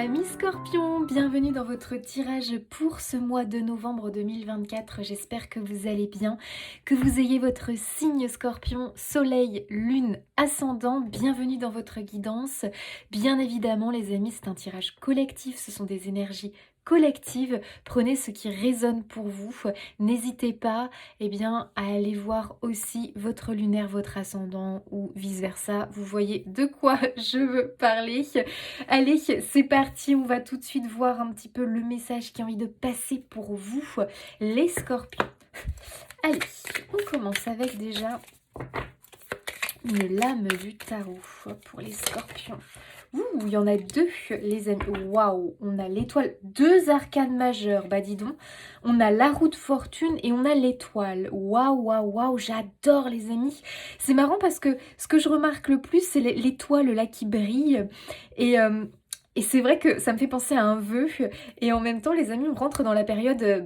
Amis Scorpions, bienvenue dans votre tirage pour ce mois de novembre 2024. J'espère que vous allez bien, que vous ayez votre signe Scorpion, soleil, lune, ascendant. Bienvenue dans votre guidance. Bien évidemment les amis, c'est un tirage collectif, ce sont des énergies collectives. Prenez ce qui résonne pour vous. N'hésitez pas à aller voir aussi votre lunaire, votre ascendant ou vice versa. Vous voyez de quoi je veux parler. Allez, c'est parti, on va tout de suite voir un petit peu le message qui a envie de passer pour vous, les scorpions. Allez, on commence avec déjà une lame du tarot pour les scorpions. Ouh, il y en a deux, les amis. Waouh, on a l'étoile, deux arcanes majeures. Bah dis donc, on a la roue de fortune et on a l'étoile. Waouh, waouh, waouh, j'adore les amis. C'est marrant parce que ce que je remarque le plus, c'est l'étoile là qui brille. Et, euh, et c'est vrai que ça me fait penser à un vœu. Et en même temps, les amis, on rentre dans la période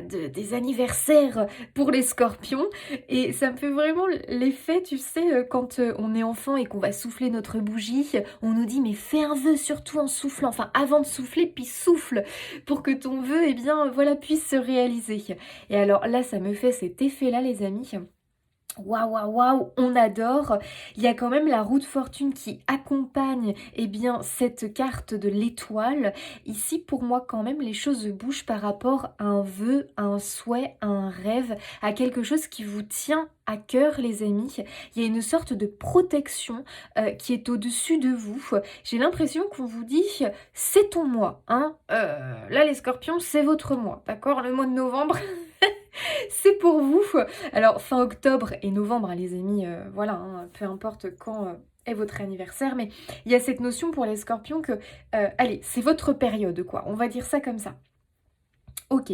des anniversaires pour les scorpions. Et ça me fait vraiment l'effet, tu sais, quand on est enfant et qu'on va souffler notre bougie, on nous dit mais fais un vœu surtout en soufflant, enfin avant de souffler, puis souffle pour que ton vœu, voilà, puisse se réaliser. Et alors là, ça me fait cet effet-là, les amis. Waouh, waouh, waouh, on adore. Il y a quand même la roue de fortune qui accompagne cette carte de l'étoile. Ici, pour moi, quand même, les choses bougent par rapport à un vœu, à un souhait, à un rêve, à quelque chose qui vous tient à cœur, les amis. Il y a une sorte de protection qui est au-dessus de vous. J'ai l'impression qu'on vous dit, c'est ton mois, hein. Là, les scorpions, c'est votre mois, d'accord? Le mois de novembre... C'est pour vous. Alors, fin octobre et novembre, hein, les amis, voilà, hein, peu importe quand est votre anniversaire, mais il y a cette notion pour les scorpions que, allez, c'est votre période, quoi. On va dire ça comme ça. Ok.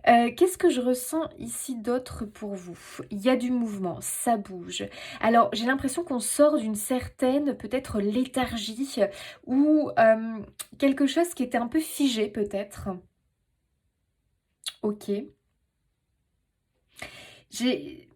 Qu'est-ce que je ressens ici d'autre pour vous? Il y a du mouvement, ça bouge. Alors, j'ai l'impression qu'on sort d'une certaine, peut-être, léthargie ou quelque chose qui était un peu figé, peut-être. Ok. J'ai...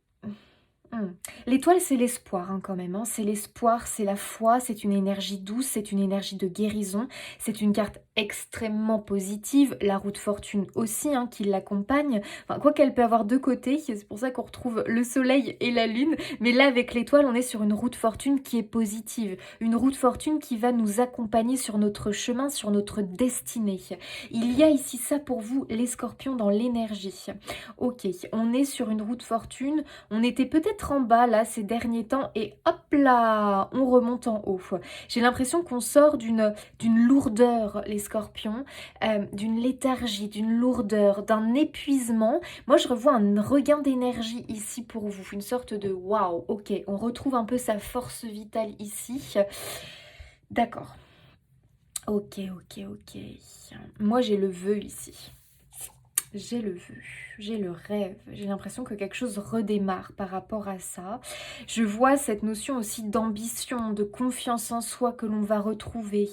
Hmm. L'étoile, c'est l'espoir hein, quand même. Hein. C'est l'espoir, c'est la foi, c'est une énergie douce, c'est une énergie de guérison. C'est une carte extrêmement positive. La roue de fortune aussi hein, qui l'accompagne. Enfin, quoi qu'elle peut avoir deux côtés, c'est pour ça qu'on retrouve le soleil et la lune. Mais là, avec l'étoile, on est sur une roue de fortune qui est positive. Une roue de fortune qui va nous accompagner sur notre chemin, sur notre destinée. Il y a ici ça pour vous, les scorpions, dans l'énergie. Ok, on est sur une roue de fortune. On était peut-être en bas là ces derniers temps et hop là, on remonte en haut. J'ai l'impression qu'on sort d'une lourdeur, les scorpions, d'une léthargie, d'une lourdeur, d'un épuisement. Moi, je revois un regain d'énergie ici pour vous, une sorte de waouh, ok, on retrouve un peu sa force vitale ici. D'accord. Ok, ok, ok. Moi, j'ai le vœu ici. J'ai le vœu, j'ai le rêve, j'ai l'impression que quelque chose redémarre par rapport à ça. Je vois cette notion aussi d'ambition, de confiance en soi que l'on va retrouver,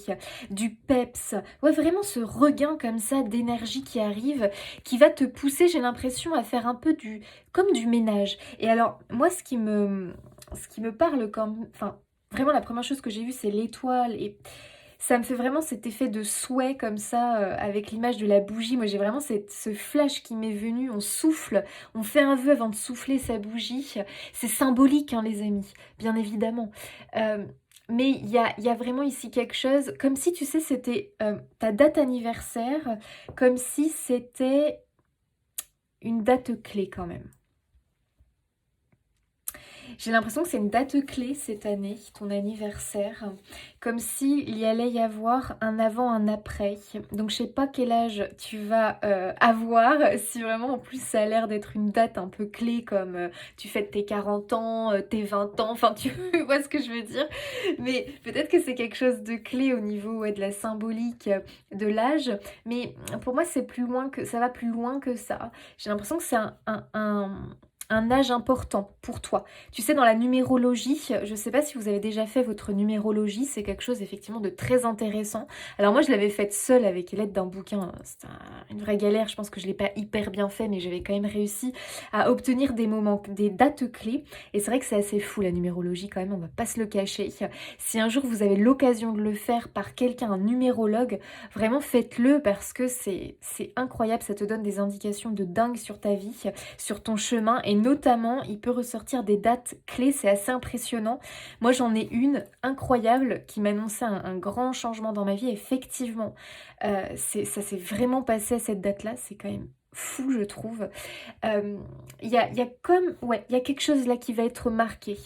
du peps. Ouais, vraiment ce regain comme ça d'énergie qui arrive, qui va te pousser, j'ai l'impression, à faire un peu comme du ménage. Et alors, moi, ce qui me parle comme... Enfin, vraiment, la première chose que j'ai vue, c'est l'étoile et... Ça me fait vraiment cet effet de souhait comme ça, avec l'image de la bougie. Moi, j'ai vraiment ce flash qui m'est venu. On souffle, on fait un vœu avant de souffler sa bougie. C'est symbolique, hein, les amis, bien évidemment. Euh, mais il y a vraiment ici quelque chose, comme si, tu sais, c'était ta date anniversaire, comme si c'était une date clé quand même. J'ai l'impression que c'est une date clé cette année, ton anniversaire, comme s'il y allait y avoir un avant, un après. Donc je sais pas quel âge tu vas avoir, si vraiment en plus ça a l'air d'être une date un peu clé comme tu fêtes tes 40 ans, tes 20 ans, enfin tu vois ce que je veux dire. Mais peut-être que c'est quelque chose de clé au niveau ouais, de la symbolique de l'âge. Mais pour moi c'est plus loin que ça va plus loin que ça. J'ai l'impression que c'est un un âge important pour toi. Tu sais, dans la numérologie, je ne sais pas si vous avez déjà fait votre numérologie, c'est quelque chose effectivement de très intéressant. Alors moi, je l'avais faite seule avec l'aide d'un bouquin. C'était une vraie galère, je pense que je ne l'ai pas hyper bien fait, mais j'avais quand même réussi à obtenir des moments, des dates clés. Et c'est vrai que c'est assez fou la numérologie quand même, on va pas se le cacher. Si un jour vous avez l'occasion de le faire par quelqu'un, un numérologue, vraiment faites-le parce que c'est incroyable, ça te donne des indications de dingue sur ta vie, sur ton chemin, et notamment il peut ressortir des dates clés, c'est assez impressionnant. Moi j'en ai une incroyable qui m'annonçait un grand changement dans ma vie. Effectivement, ça s'est vraiment passé à cette date-là, c'est quand même fou je trouve. Il y a comme, ouais, il y a quelque chose là qui va être marqué.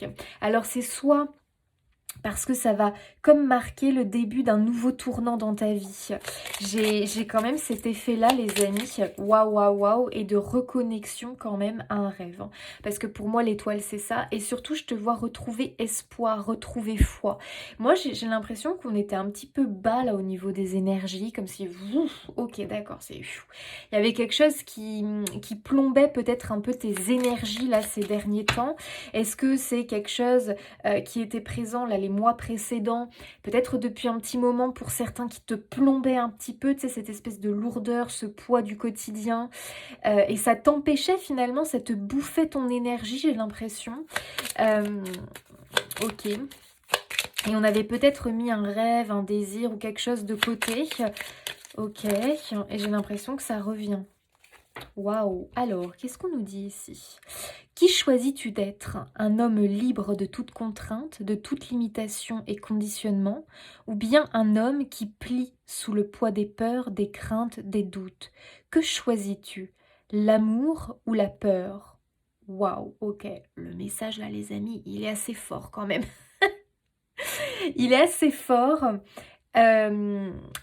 Alors c'est soit parce que ça va comme marquer le début d'un nouveau tournant dans ta vie. J'ai quand même cet effet-là, les amis, waouh, waouh, waouh, et de reconnexion quand même à un rêve. Parce que pour moi, l'étoile, c'est ça. Et surtout, je te vois retrouver espoir, retrouver foi. Moi, j'ai l'impression qu'on était un petit peu bas là au niveau des énergies, comme si, ouf, ok, d'accord, c'est... Il y avait quelque chose qui plombait peut-être un peu tes énergies là ces derniers temps. Est-ce que c'est quelque chose qui était présent là les mois précédents, peut-être depuis un petit moment pour certains qui te plombaient un petit peu, tu sais, cette espèce de lourdeur, ce poids du quotidien, et ça t'empêchait finalement, ça te bouffait ton énergie, j'ai l'impression. Ok. Et on avait peut-être mis un rêve, un désir ou quelque chose de côté. Ok. Et j'ai l'impression que ça revient. Waouh. Alors, qu'est-ce qu'on nous dit ici? Qui choisis-tu d'être? Un homme libre de toute contrainte, de toute limitation et conditionnement, ou bien un homme qui plie sous le poids des peurs, des craintes, des doutes? Que choisis-tu? L'amour ou la peur? Waouh, ok. Le message là, les amis, il est assez fort quand même. Il est assez fort.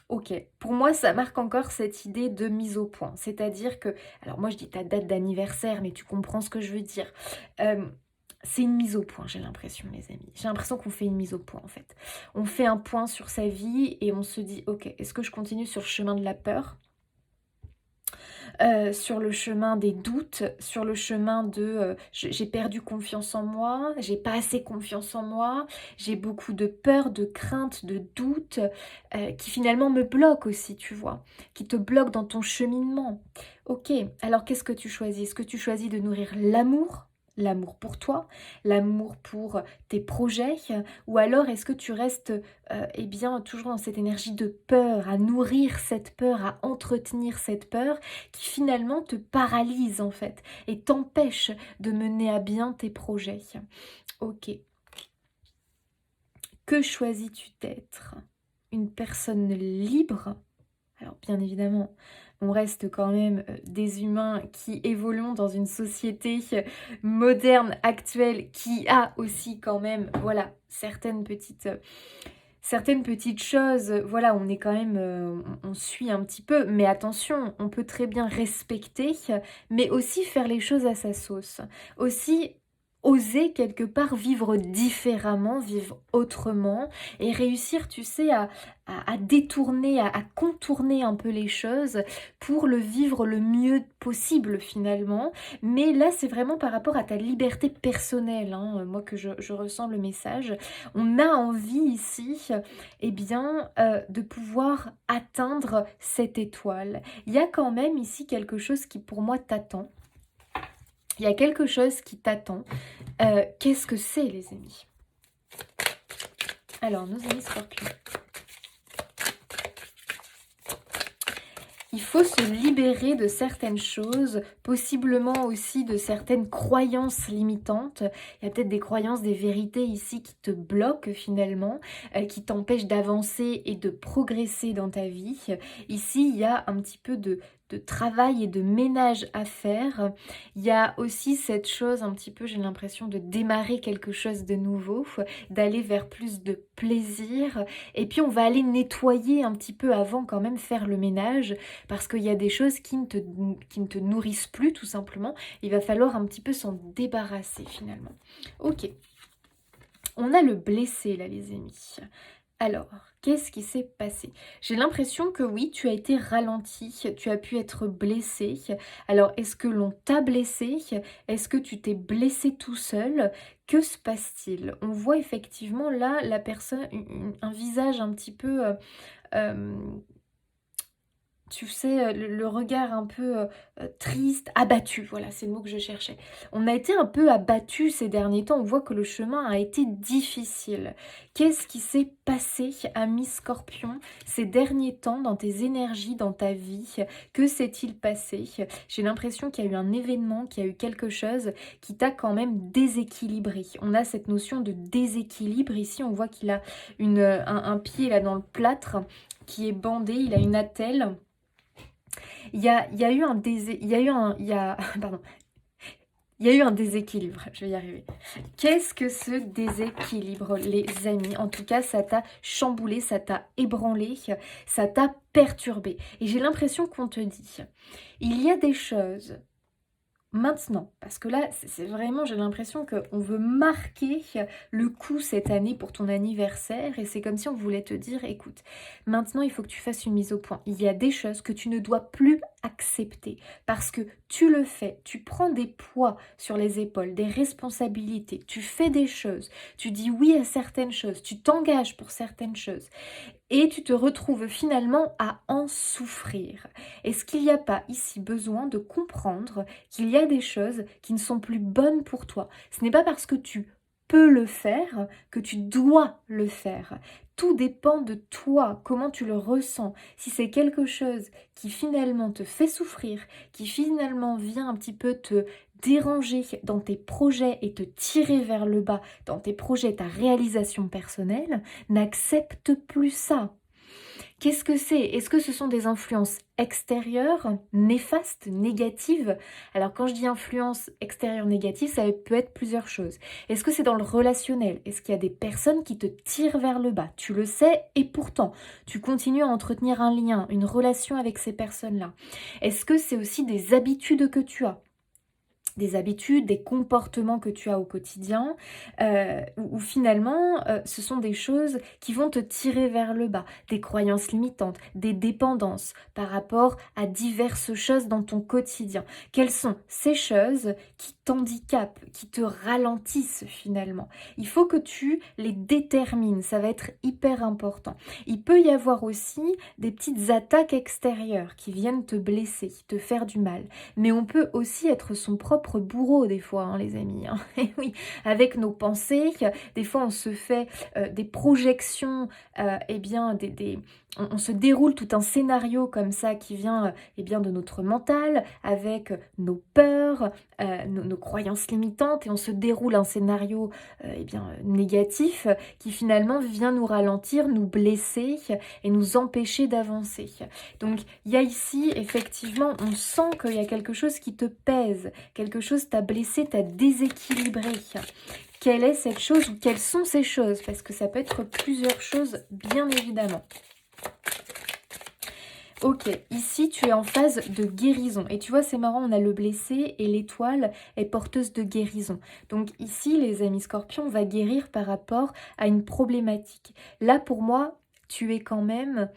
Ok, pour moi ça marque encore cette idée de mise au point, c'est-à-dire que, alors moi je dis ta date d'anniversaire, mais tu comprends ce que je veux dire. C'est une mise au point, j'ai l'impression, les amis. J'ai l'impression qu'on fait une mise au point en fait. On fait un point sur sa vie et on se dit, ok, est-ce que je continue sur le chemin de la peur, sur le chemin des doutes, sur le chemin de j'ai perdu confiance en moi, j'ai pas assez confiance en moi, j'ai beaucoup de peur, de crainte, de doute qui finalement me bloquent aussi, tu vois, qui te bloquent dans ton cheminement. Ok, alors qu'est-ce que tu choisis? Est-ce que tu choisis de nourrir l'amour? L'amour pour toi, l'amour pour tes projets, ou alors est-ce que tu restes eh bien toujours dans cette énergie de peur, à nourrir cette peur, à entretenir cette peur qui finalement te paralyse en fait et t'empêche de mener à bien tes projets. Ok. Que choisis-tu d'être? Une personne libre? Alors bien évidemment, on reste quand même des humains qui évoluent dans une société moderne, actuelle, qui a aussi quand même, voilà, certaines petites choses, voilà, on est quand même, on suit un petit peu, mais attention, on peut très bien respecter, mais aussi faire les choses à sa sauce. Aussi oser quelque part vivre différemment, vivre autrement et réussir, tu sais, à détourner, à contourner un peu les choses pour le vivre le mieux possible finalement. Mais là, c'est vraiment par rapport à ta liberté personnelle, hein, moi que je ressens le message. On a envie ici, eh bien, de pouvoir atteindre cette étoile. Il y a quand même ici quelque chose qui pour moi t'attend. Il y a quelque chose qui t'attend. Qu'est-ce que c'est, les amis? Alors, nos amis Scorpions. Il faut se libérer de certaines choses, possiblement aussi de certaines croyances limitantes. Il y a peut-être des croyances, des vérités ici qui te bloquent finalement, qui t'empêchent d'avancer et de progresser dans ta vie. Ici, il y a un petit peu de travail et de ménage à faire. Il y a aussi cette chose un petit peu, j'ai l'impression, de démarrer quelque chose de nouveau, d'aller vers plus de plaisir. Et puis on va aller nettoyer un petit peu avant quand même, faire le ménage, parce qu'il y a des choses qui ne te nourrissent plus tout simplement. Il va falloir un petit peu s'en débarrasser finalement. Ok. On a le blessé là, les amis. Alors, qu'est-ce qui s'est passé? J'ai l'impression que oui, tu as été ralenti, tu as pu être blessé. Alors, est-ce que l'on t'a blessé? Est-ce que tu t'es blessé tout seul? Que se passe-t-il? On voit effectivement là la personne, un visage un petit peu, euh, tu sais, le regard un peu, triste, abattu, voilà, c'est le mot que je cherchais. On a été un peu abattu ces derniers temps, on voit que le chemin a été difficile. Qu'est-ce qui s'est passé, ami Scorpion, ces derniers temps dans tes énergies, dans ta vie? Que s'est-il passé? J'ai l'impression qu'il y a eu un événement, qu'il y a eu quelque chose qui t'a quand même déséquilibré. On a cette notion de déséquilibre ici, on voit qu'il a un pied là dans le plâtre qui est bandé, il a une attelle. Il y a eu un il y a eu un, il y a, pardon, il y a eu un déséquilibre, je vais y arriver. Qu'est-ce que ce déséquilibre, les amis? En tout cas, ça t'a chamboulé, ça t'a ébranlé, ça t'a perturbé. Et j'ai l'impression qu'on te dit, il y a des choses maintenant, parce que là, c'est vraiment, j'ai l'impression qu'on veut marquer le coup cette année pour ton anniversaire, et c'est comme si on voulait te dire, écoute, maintenant il faut que tu fasses une mise au point. Il y a des choses que tu ne dois plus accepter, parce que tu le fais, tu prends des poids sur les épaules, des responsabilités, tu fais des choses, tu dis oui à certaines choses, tu t'engages pour certaines choses, et tu te retrouves finalement à en souffrir. Est-ce qu'il n'y a pas ici besoin de comprendre qu'il y a des choses qui ne sont plus bonnes pour toi? Ce n'est pas parce que tu peux le faire que tu dois le faire. Tout dépend de toi, comment tu le ressens. Si c'est quelque chose qui finalement te fait souffrir, qui finalement vient un petit peu te déranger dans tes projets et te tirer vers le bas dans tes projets, ta réalisation personnelle, n'accepte plus ça. Qu'est-ce que c'est? Est-ce que ce sont des influences extérieures, néfastes, négatives? Alors quand je dis influence extérieure négative, ça peut être plusieurs choses. Est-ce que c'est dans le relationnel? Est-ce qu'il y a des personnes qui te tirent vers le bas? Tu le sais et pourtant, tu continues à entretenir un lien, une relation avec ces personnes-là. Est-ce que c'est aussi des habitudes que tu as? Des habitudes, des comportements que tu as au quotidien, où finalement, ce sont des choses qui vont te tirer vers le bas, des croyances limitantes, des dépendances par rapport à diverses choses dans ton quotidien. Quelles sont ces choses qui t'handicapent, qui te ralentissent finalement? Il faut que tu les détermines, ça va être hyper important. Il peut y avoir aussi des petites attaques extérieures qui viennent te blesser, te faire du mal. Mais on peut aussi être son propre bourreau des fois, hein, les amis. Hein. Et oui, avec nos pensées, des fois on se fait des projections, eh bien, on se déroule tout un scénario comme ça qui vient eh bien, de notre mental, avec nos peurs, nos croyances limitantes, et on se déroule un scénario eh bien, négatif qui finalement vient nous ralentir, nous blesser et nous empêcher d'avancer. Donc il y a ici, effectivement, on sent qu'il y a quelque chose qui te pèse, quelque chose t'a blessé, t'a déséquilibré. Quelle est cette chose ou quelles sont ces choses? Parce que ça peut être plusieurs choses, bien évidemment. Ok, ici tu es en phase de guérison. Et tu vois, c'est marrant, on a le blessé et l'étoile est porteuse de guérison. Donc ici, les amis scorpions, on va guérir par rapport à une problématique. Là, pour moi, tu es quand même...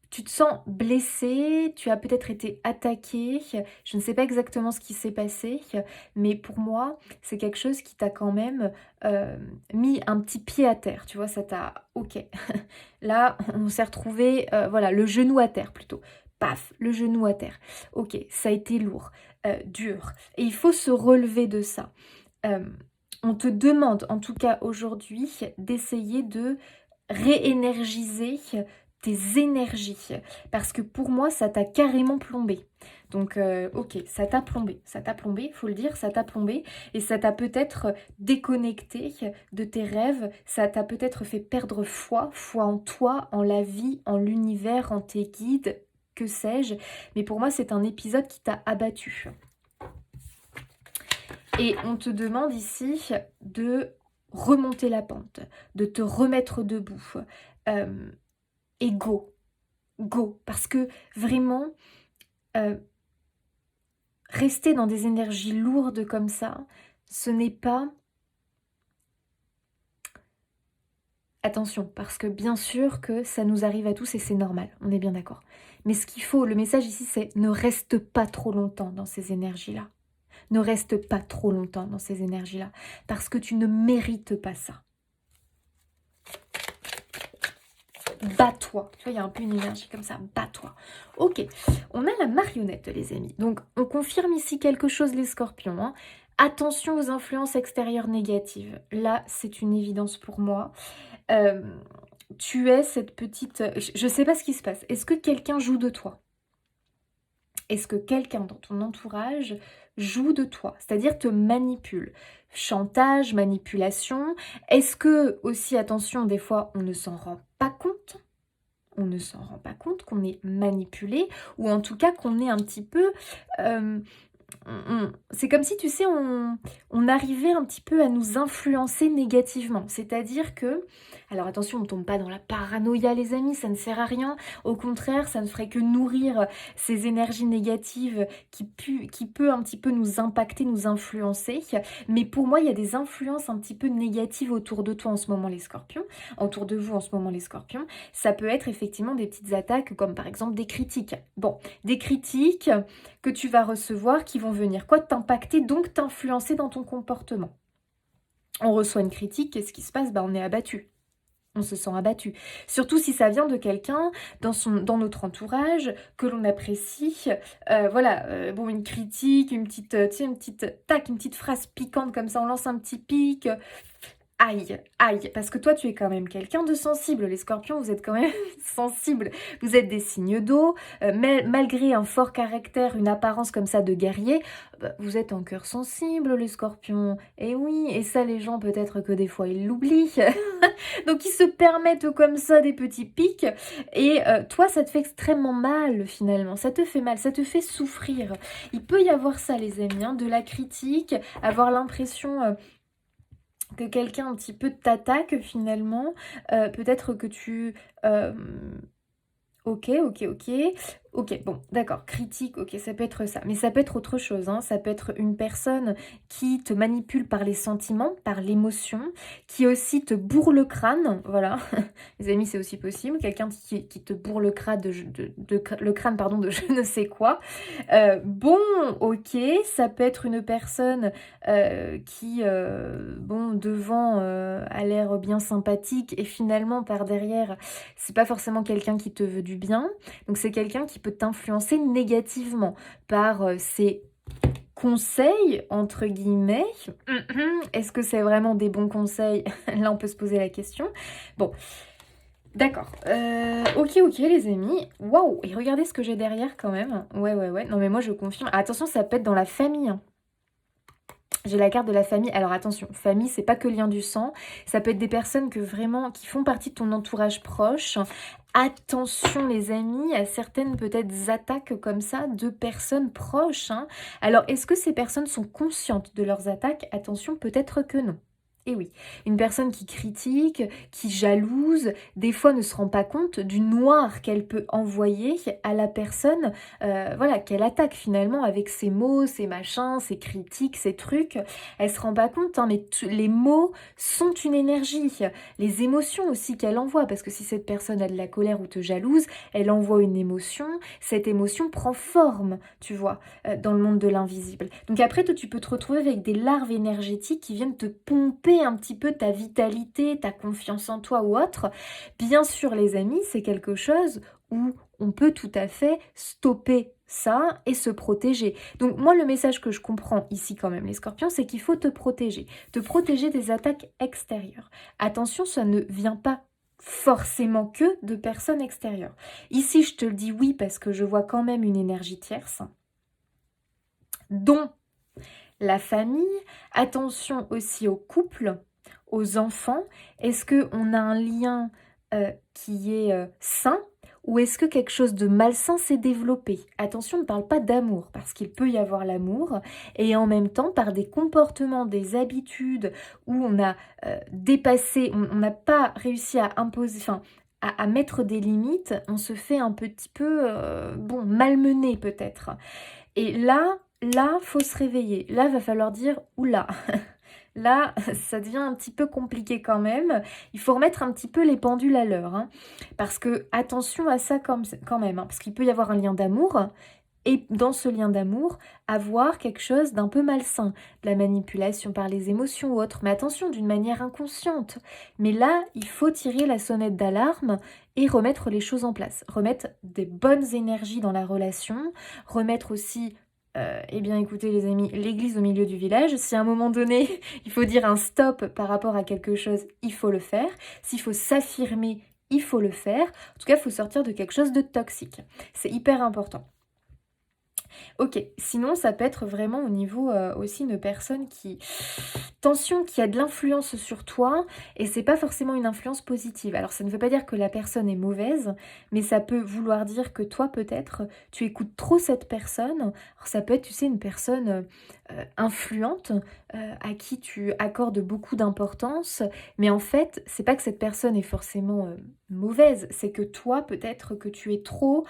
Tu te sens blessé, tu as peut-être été attaqué, je ne sais pas exactement ce qui s'est passé, mais pour moi, c'est quelque chose qui t'a quand même mis un petit pied à terre, tu vois, ça t'a... Ok, là, on s'est retrouvé, voilà, le genou à terre plutôt. Paf, le genou à terre. Ok, ça a été lourd, dur, et il faut se relever de ça. On te demande, en tout cas aujourd'hui, d'essayer de réénergiser tes énergies, parce que pour moi ça t'a carrément plombé. Donc ok, ça t'a plombé, faut le dire, ça t'a plombé, et ça t'a peut-être déconnecté de tes rêves, ça t'a peut-être fait perdre foi en toi, en la vie, en l'univers, en tes guides, que sais-je, mais pour moi c'est un épisode qui t'a abattu. Et on te demande ici de remonter la pente, de te remettre debout. Et go, go, parce que vraiment, rester dans des énergies lourdes comme ça, ce n'est pas Attention, parce que bien sûr que ça nous arrive à tous et c'est normal, on est bien d'accord. Mais ce qu'il faut, le message ici, c'est ne reste pas trop longtemps dans ces énergies-là. Ne reste pas trop longtemps dans ces énergies-là, parce que tu ne mérites pas ça. Bats-toi. Tu vois, il y a un peu une énergie comme ça. Bats-toi. Ok. On a la marionnette, les amis. Donc, on confirme ici quelque chose, les scorpions. Hein. Attention aux influences extérieures négatives. Là, c'est une évidence pour moi. Tu es cette petite... Je ne sais pas ce qui se passe. Est-ce que quelqu'un joue de toi? Est-ce que quelqu'un dans ton entourage joue de toi? C'est-à-dire te manipule? Chantage, manipulation. Est-ce que, aussi, attention, des fois, on ne s'en rend pas compte? On ne s'en rend pas compte qu'on est manipulé, ou en tout cas qu'on est un petit peu... c'est comme si, tu sais, on arrivait un petit peu à nous influencer négativement. C'est-à-dire que, alors attention, on ne tombe pas dans la paranoïa, les amis, ça ne sert à rien. Au contraire, ça ne ferait que nourrir ces énergies négatives qui peut un petit peu nous impacter, nous influencer. Mais pour moi, il y a des influences un petit peu négatives autour de toi en ce moment, les scorpions. Autour de vous en ce moment, les scorpions. Ça peut être effectivement des petites attaques, comme par exemple des critiques. Bon, des critiques que tu vas recevoir qui vont venir quoi t'impacter, donc t'influencer dans ton comportement. On reçoit une critique, qu'est-ce qui se passe? On est abattu. On se sent abattu. Surtout si ça vient de quelqu'un dans notre entourage, que l'on apprécie. Voilà, bon, une critique, une petite, une petite phrase piquante comme ça, on lance un petit pic. Aïe, aïe, parce que toi tu es quand même quelqu'un de sensible, les scorpions vous êtes quand même sensibles, vous êtes des signes d'eau, mais malgré un fort caractère, une apparence comme ça de guerrier, vous êtes en cœur sensible les scorpions, et oui, et ça les gens peut-être que des fois ils l'oublient, donc ils se permettent comme ça des petits pics, et toi ça te fait extrêmement mal finalement, ça te fait mal, ça te fait souffrir, il peut y avoir ça les amis, hein, de la critique, avoir l'impression... que quelqu'un un petit peu t'attaque finalement, peut-être que tu... Ok, bon, d'accord, critique, ok, ça peut être ça, mais ça peut être autre chose, hein. Ça peut être une personne qui te manipule par les sentiments, par l'émotion, qui aussi te bourre le crâne, voilà, les amis, c'est aussi possible, quelqu'un qui te bourre le crâne le crâne, pardon, de je ne sais quoi. Bon, ok, ça peut être une personne qui, bon, devant a l'air bien sympathique et finalement par derrière, c'est pas forcément quelqu'un qui te veut du bien. Donc c'est quelqu'un qui peut t'influencer négativement par ses conseils, entre guillemets. Est-ce que c'est vraiment des bons conseils? Là, on peut se poser la question. Bon, d'accord. Ok, les amis. Waouh! Et regardez ce que j'ai derrière quand même. Ouais. Non, mais moi, je confirme. Ah, attention, ça peut être dans la famille. Hein. J'ai la carte de la famille. Alors attention, famille, c'est pas que lien du sang. Ça peut être des personnes qui font partie de ton entourage proche. Attention les amis, à certaines peut-être attaques comme ça de personnes proches. Hein. Alors, est-ce que ces personnes sont conscientes de leurs attaques? Attention, peut-être que non. Et oui, une personne qui critique, qui jalouse, des fois ne se rend pas compte du noir qu'elle peut envoyer à la personne, voilà, qu'elle attaque finalement avec ses mots, ses machins, ses critiques, ses trucs. Elle se rend pas compte, hein, mais les mots sont une énergie. Les émotions aussi qu'elle envoie, parce que si cette personne a de la colère ou te jalouse, elle envoie une émotion, cette émotion prend forme, tu vois, dans le monde de l'invisible. Donc après, toi, tu peux te retrouver avec des larves énergétiques qui viennent te pomper un petit peu ta vitalité, ta confiance en toi ou autre. Bien sûr, les amis, c'est quelque chose où on peut tout à fait stopper ça et se protéger. Donc moi, le message que je comprends ici quand même, les scorpions, c'est qu'il faut te protéger des attaques extérieures. Attention, ça ne vient pas forcément que de personnes extérieures. Ici, je te le dis oui parce que je vois quand même une énergie tierce, dont la famille, attention aussi au couple, aux enfants. Est-ce qu'on a un lien qui est sain ou est-ce que quelque chose de malsain s'est développé? Attention, on ne parle pas d'amour parce qu'il peut y avoir l'amour et en même temps par des comportements, des habitudes où on a dépassé, on n'a pas réussi à imposer, enfin à mettre des limites, on se fait un petit peu, bon, malmener peut-être. Et là, faut se réveiller. Là, va falloir dire, oula, Là, ça devient un petit peu compliqué quand même. Il faut remettre un petit peu les pendules à l'heure, hein. Parce que attention à ça quand même, hein, parce qu'il peut y avoir un lien d'amour et dans ce lien d'amour, avoir quelque chose d'un peu malsain, de la manipulation par les émotions ou autre, mais attention, d'une manière inconsciente. Mais là, il faut tirer la sonnette d'alarme et remettre les choses en place, remettre des bonnes énergies dans la relation, remettre aussi, eh bien écoutez les amis, l'église au milieu du village. Si à un moment donné, il faut dire un stop par rapport à quelque chose, il faut le faire. S'il faut s'affirmer, il faut le faire. En tout cas, il faut sortir de quelque chose de toxique. C'est hyper important. Ok, sinon ça peut être vraiment au niveau aussi une personne qui... Attention, qui a de l'influence sur toi et c'est pas forcément une influence positive. Alors ça ne veut pas dire que la personne est mauvaise, mais ça peut vouloir dire que toi peut-être tu écoutes trop cette personne. Alors ça peut être, tu sais, une personne influente à qui tu accordes beaucoup d'importance, mais en fait c'est pas que cette personne est forcément mauvaise, c'est que toi peut-être que tu es trop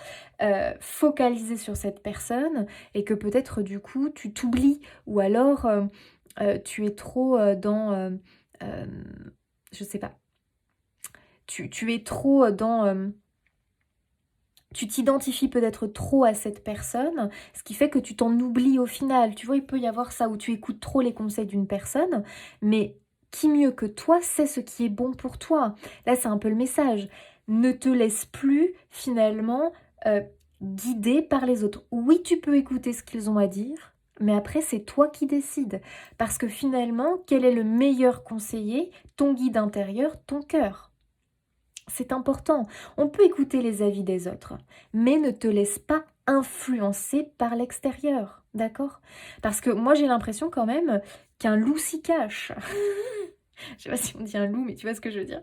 focalisé sur cette personne et que peut-être du coup tu t'oublies ou alors tu es trop euh, je sais pas, tu es trop dans... tu t'identifies peut-être trop à cette personne, ce qui fait que tu t'en oublies au final. Tu vois, il peut y avoir ça où tu écoutes trop les conseils d'une personne, mais qui mieux que toi sait ce qui est bon pour toi. Là, c'est un peu le message. Ne te laisse plus finalement guider par les autres. Oui, tu peux écouter ce qu'ils ont à dire, mais après, c'est toi qui décides. Parce que finalement, quel est le meilleur conseiller? Ton guide intérieur, ton cœur. C'est important. On peut écouter les avis des autres, mais ne te laisse pas influencer par l'extérieur, d'accord? Parce que moi j'ai l'impression quand même qu'un loup s'y cache. Je sais pas si on dit un loup, mais tu vois ce que je veux dire.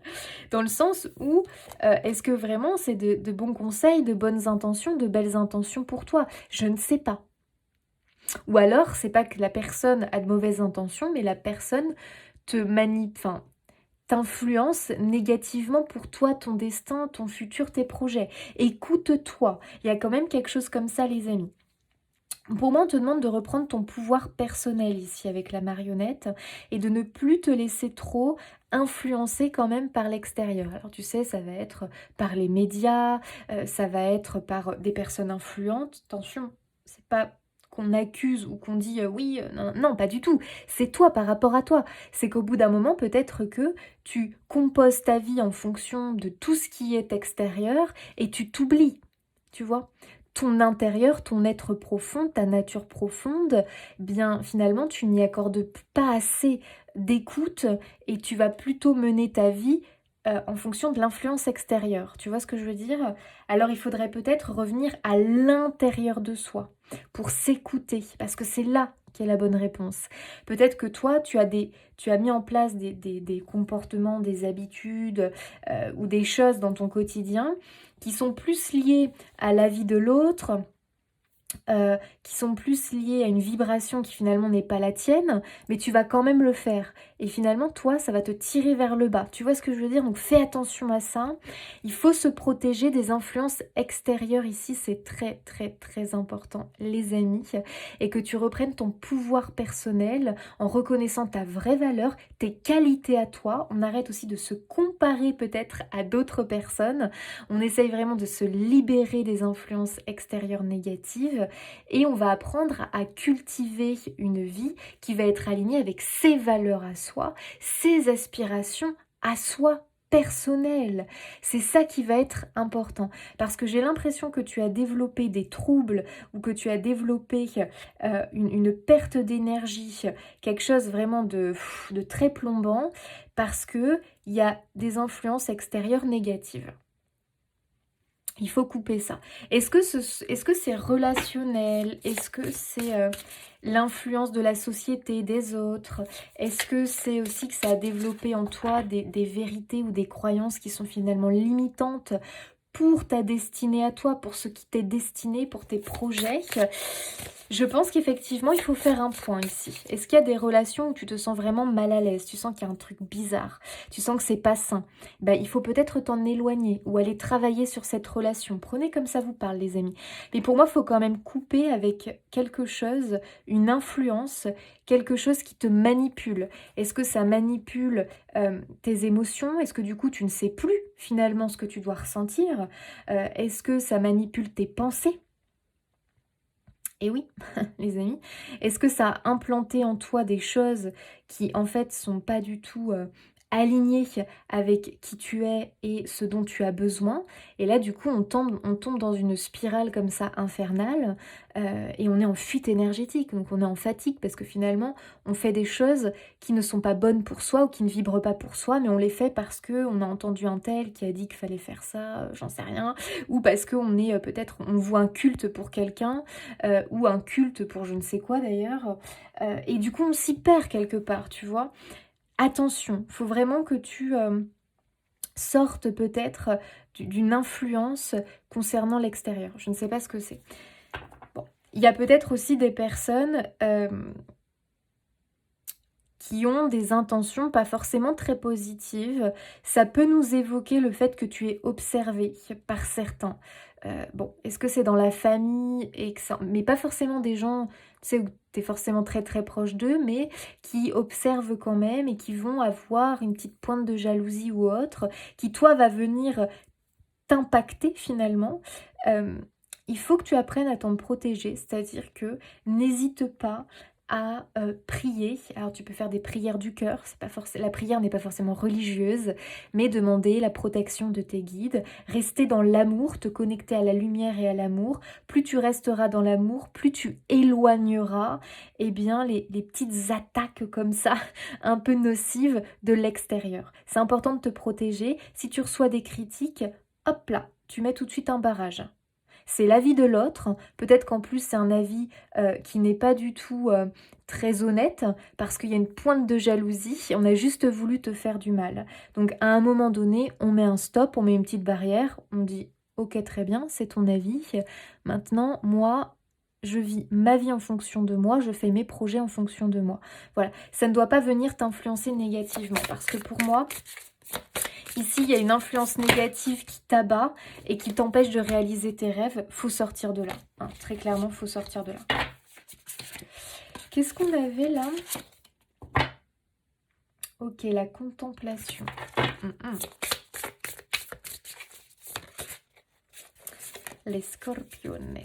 Dans le sens où, est-ce que vraiment c'est de bons conseils, de bonnes intentions, de belles intentions pour toi? Je ne sais pas. Ou alors, c'est pas que la personne a de mauvaises intentions, mais la personne te manipule, t'influence négativement pour toi, ton destin, ton futur, tes projets. Écoute-toi. Il y a quand même quelque chose comme ça, les amis. Pour moi, on te demande de reprendre ton pouvoir personnel ici avec la marionnette et de ne plus te laisser trop influencer quand même par l'extérieur. Alors tu sais, ça va être par les médias, ça va être par des personnes influentes. Attention, c'est pas qu'on accuse ou qu'on dit oui, non, non, pas du tout. C'est toi par rapport à toi. C'est qu'au bout d'un moment, peut-être que tu composes ta vie en fonction de tout ce qui est extérieur et tu t'oublies, tu vois. Ton intérieur, ton être profond, ta nature profonde, bien finalement tu n'y accordes pas assez d'écoute et tu vas plutôt mener ta vie en fonction de l'influence extérieure. Tu vois ce que je veux dire? Alors il faudrait peut-être revenir à l'intérieur de soi pour s'écouter, parce que c'est là qu'est la bonne réponse. Peut-être que toi, tu as mis en place des comportements, des habitudes ou des choses dans ton quotidien qui sont plus liées à la vie de l'autre, qui sont plus liées à une vibration qui finalement n'est pas la tienne, mais tu vas quand même le faire. Et finalement, toi, ça va te tirer vers le bas. Tu vois ce que je veux dire? Donc fais attention à ça. Il faut se protéger des influences extérieures ici, c'est très très très important, les amis. Et que tu reprennes ton pouvoir personnel en reconnaissant ta vraie valeur, tes qualités à toi. On arrête aussi de se comparer peut-être à d'autres personnes. On essaye vraiment de se libérer des influences extérieures négatives et on va apprendre à cultiver une vie qui va être alignée avec ses valeurs à soi, ses aspirations à soi personnelles. C'est ça qui va être important parce que j'ai l'impression que tu as développé des troubles ou que tu as développé une perte d'énergie, quelque chose vraiment de très plombant parce que il y a des influences extérieures négatives. Il faut couper ça. Est-ce que c'est relationnel? Est-ce que c'est l'influence de la société, des autres? Est-ce que c'est aussi que ça a développé en toi des vérités ou des croyances qui sont finalement limitantes pour ta destinée à toi, pour ce qui t'est destiné, pour tes projets? Je pense qu'effectivement, il faut faire un point ici. Est-ce qu'il y a des relations où tu te sens vraiment mal à l'aise? Tu sens qu'il y a un truc bizarre. Tu sens que c'est pas sain. Ben, il faut peut-être t'en éloigner ou aller travailler sur cette relation. Prenez comme ça vous parle, les amis. Mais pour moi, il faut quand même couper avec quelque chose, une influence, quelque chose qui te manipule. Est-ce que ça manipule tes émotions? Est-ce que du coup, tu ne sais plus finalement ce que tu dois ressentir? Est-ce que ça manipule tes pensées? Et oui, les amis, est-ce que ça a implanté en toi des choses qui en fait sont pas du tout alignées avec qui tu es et ce dont tu as besoin? Et là du coup on tombe dans une spirale comme ça infernale et on est en fuite énergétique, donc on est en fatigue parce que finalement on fait des choses qui ne sont pas bonnes pour soi ou qui ne vibrent pas pour soi, mais on les fait parce que on a entendu un tel qui a dit qu'il fallait faire ça, j'en sais rien, ou parce qu'on est peut-être on voit un culte pour quelqu'un ou un culte pour je ne sais quoi d'ailleurs. Et du coup, on s'y perd quelque part, tu vois. Attention, faut vraiment que tu sortes peut-être d'une influence concernant l'extérieur. Je ne sais pas ce que c'est. Bon. Il y a peut-être aussi des personnes qui ont des intentions pas forcément très positives. Ça peut nous évoquer le fait que tu es observé par certains. Bon, est-ce que c'est dans la famille et que ça... Mais pas forcément des gens, tu sais, où tu es forcément très très proche d'eux, mais qui observent quand même et qui vont avoir une petite pointe de jalousie ou autre, qui toi va venir t'impacter finalement. Euh, il faut que tu apprennes à t'en protéger, c'est-à-dire que n'hésite pas à prier. Alors tu peux faire des prières du cœur, c'est pas la prière n'est pas forcément religieuse, mais demander la protection de tes guides, rester dans l'amour, te connecter à la lumière et à l'amour. Plus tu resteras dans l'amour, plus tu éloigneras eh bien, les petites attaques comme ça, un peu nocives de l'extérieur. C'est important de te protéger. Si tu reçois des critiques, hop là, tu mets tout de suite un barrage. C'est l'avis de l'autre, peut-être qu'en plus c'est un avis qui n'est pas du tout très honnête, parce qu'il y a une pointe de jalousie, on a juste voulu te faire du mal. Donc à un moment donné, on met un stop, on met une petite barrière, on dit ok très bien, c'est ton avis, maintenant moi... Je vis ma vie en fonction de moi, je fais mes projets en fonction de moi. Voilà, ça ne doit pas venir t'influencer négativement, parce que pour moi, ici, il y a une influence négative qui t'abat et qui t'empêche de réaliser tes rêves. Faut sortir de là. Hein, très clairement, faut sortir de là. Qu'est-ce qu'on avait là? Ok, la contemplation. Les scorpiones.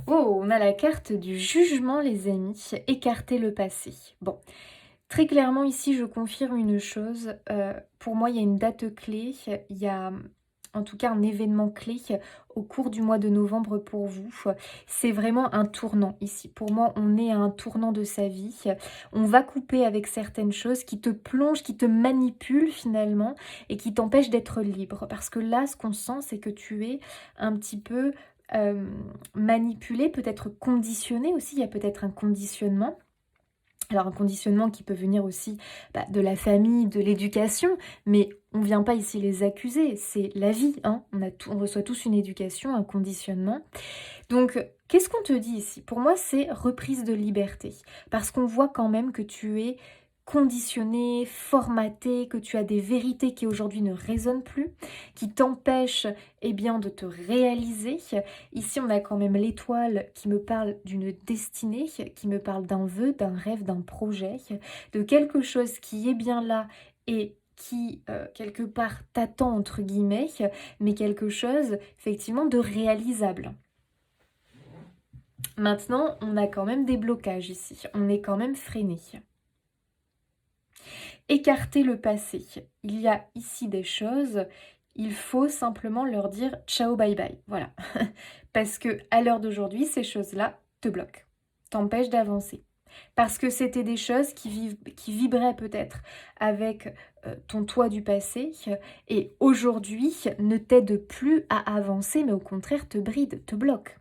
Oh, on a la carte du jugement, les amis. Écarter le passé. Bon, très clairement, ici, je confirme une chose. Pour moi, il y a une date clé. Il y a en tout cas un événement clé au cours du mois de novembre pour vous. C'est vraiment un tournant ici. Pour moi, on est à un tournant de sa vie. On va couper avec certaines choses qui te plongent, qui te manipulent finalement et qui t'empêchent d'être libre. Parce que là, ce qu'on sent, c'est que tu es un petit peu manipulé, peut-être conditionné aussi. Il y a peut-être un conditionnement. Alors un conditionnement qui peut venir aussi de la famille, de l'éducation, mais on ne vient pas ici les accuser, c'est la vie, hein. On reçoit tous une éducation, un conditionnement. Donc qu'est-ce qu'on te dit ici? Pour moi c'est reprise de liberté, parce qu'on voit quand même que tu es conditionné, formaté, que tu as des vérités qui aujourd'hui ne résonnent plus, qui t'empêchent eh bien, de te réaliser. Ici, on a quand même l'étoile qui me parle d'une destinée, qui me parle d'un vœu, d'un rêve, d'un projet, de quelque chose qui est bien là et qui, quelque part, t'attend, entre guillemets, mais quelque chose, effectivement, de réalisable. Maintenant, on a quand même des blocages ici. On est quand même freiné. Écarter le passé. Il y a ici des choses, il faut simplement leur dire ciao bye bye. Voilà. Parce que à l'heure d'aujourd'hui, ces choses-là te bloquent, t'empêchent d'avancer. Parce que c'était des choses qui vibraient peut-être avec ton toi du passé et aujourd'hui ne t'aident plus à avancer, mais au contraire te brident, te bloquent.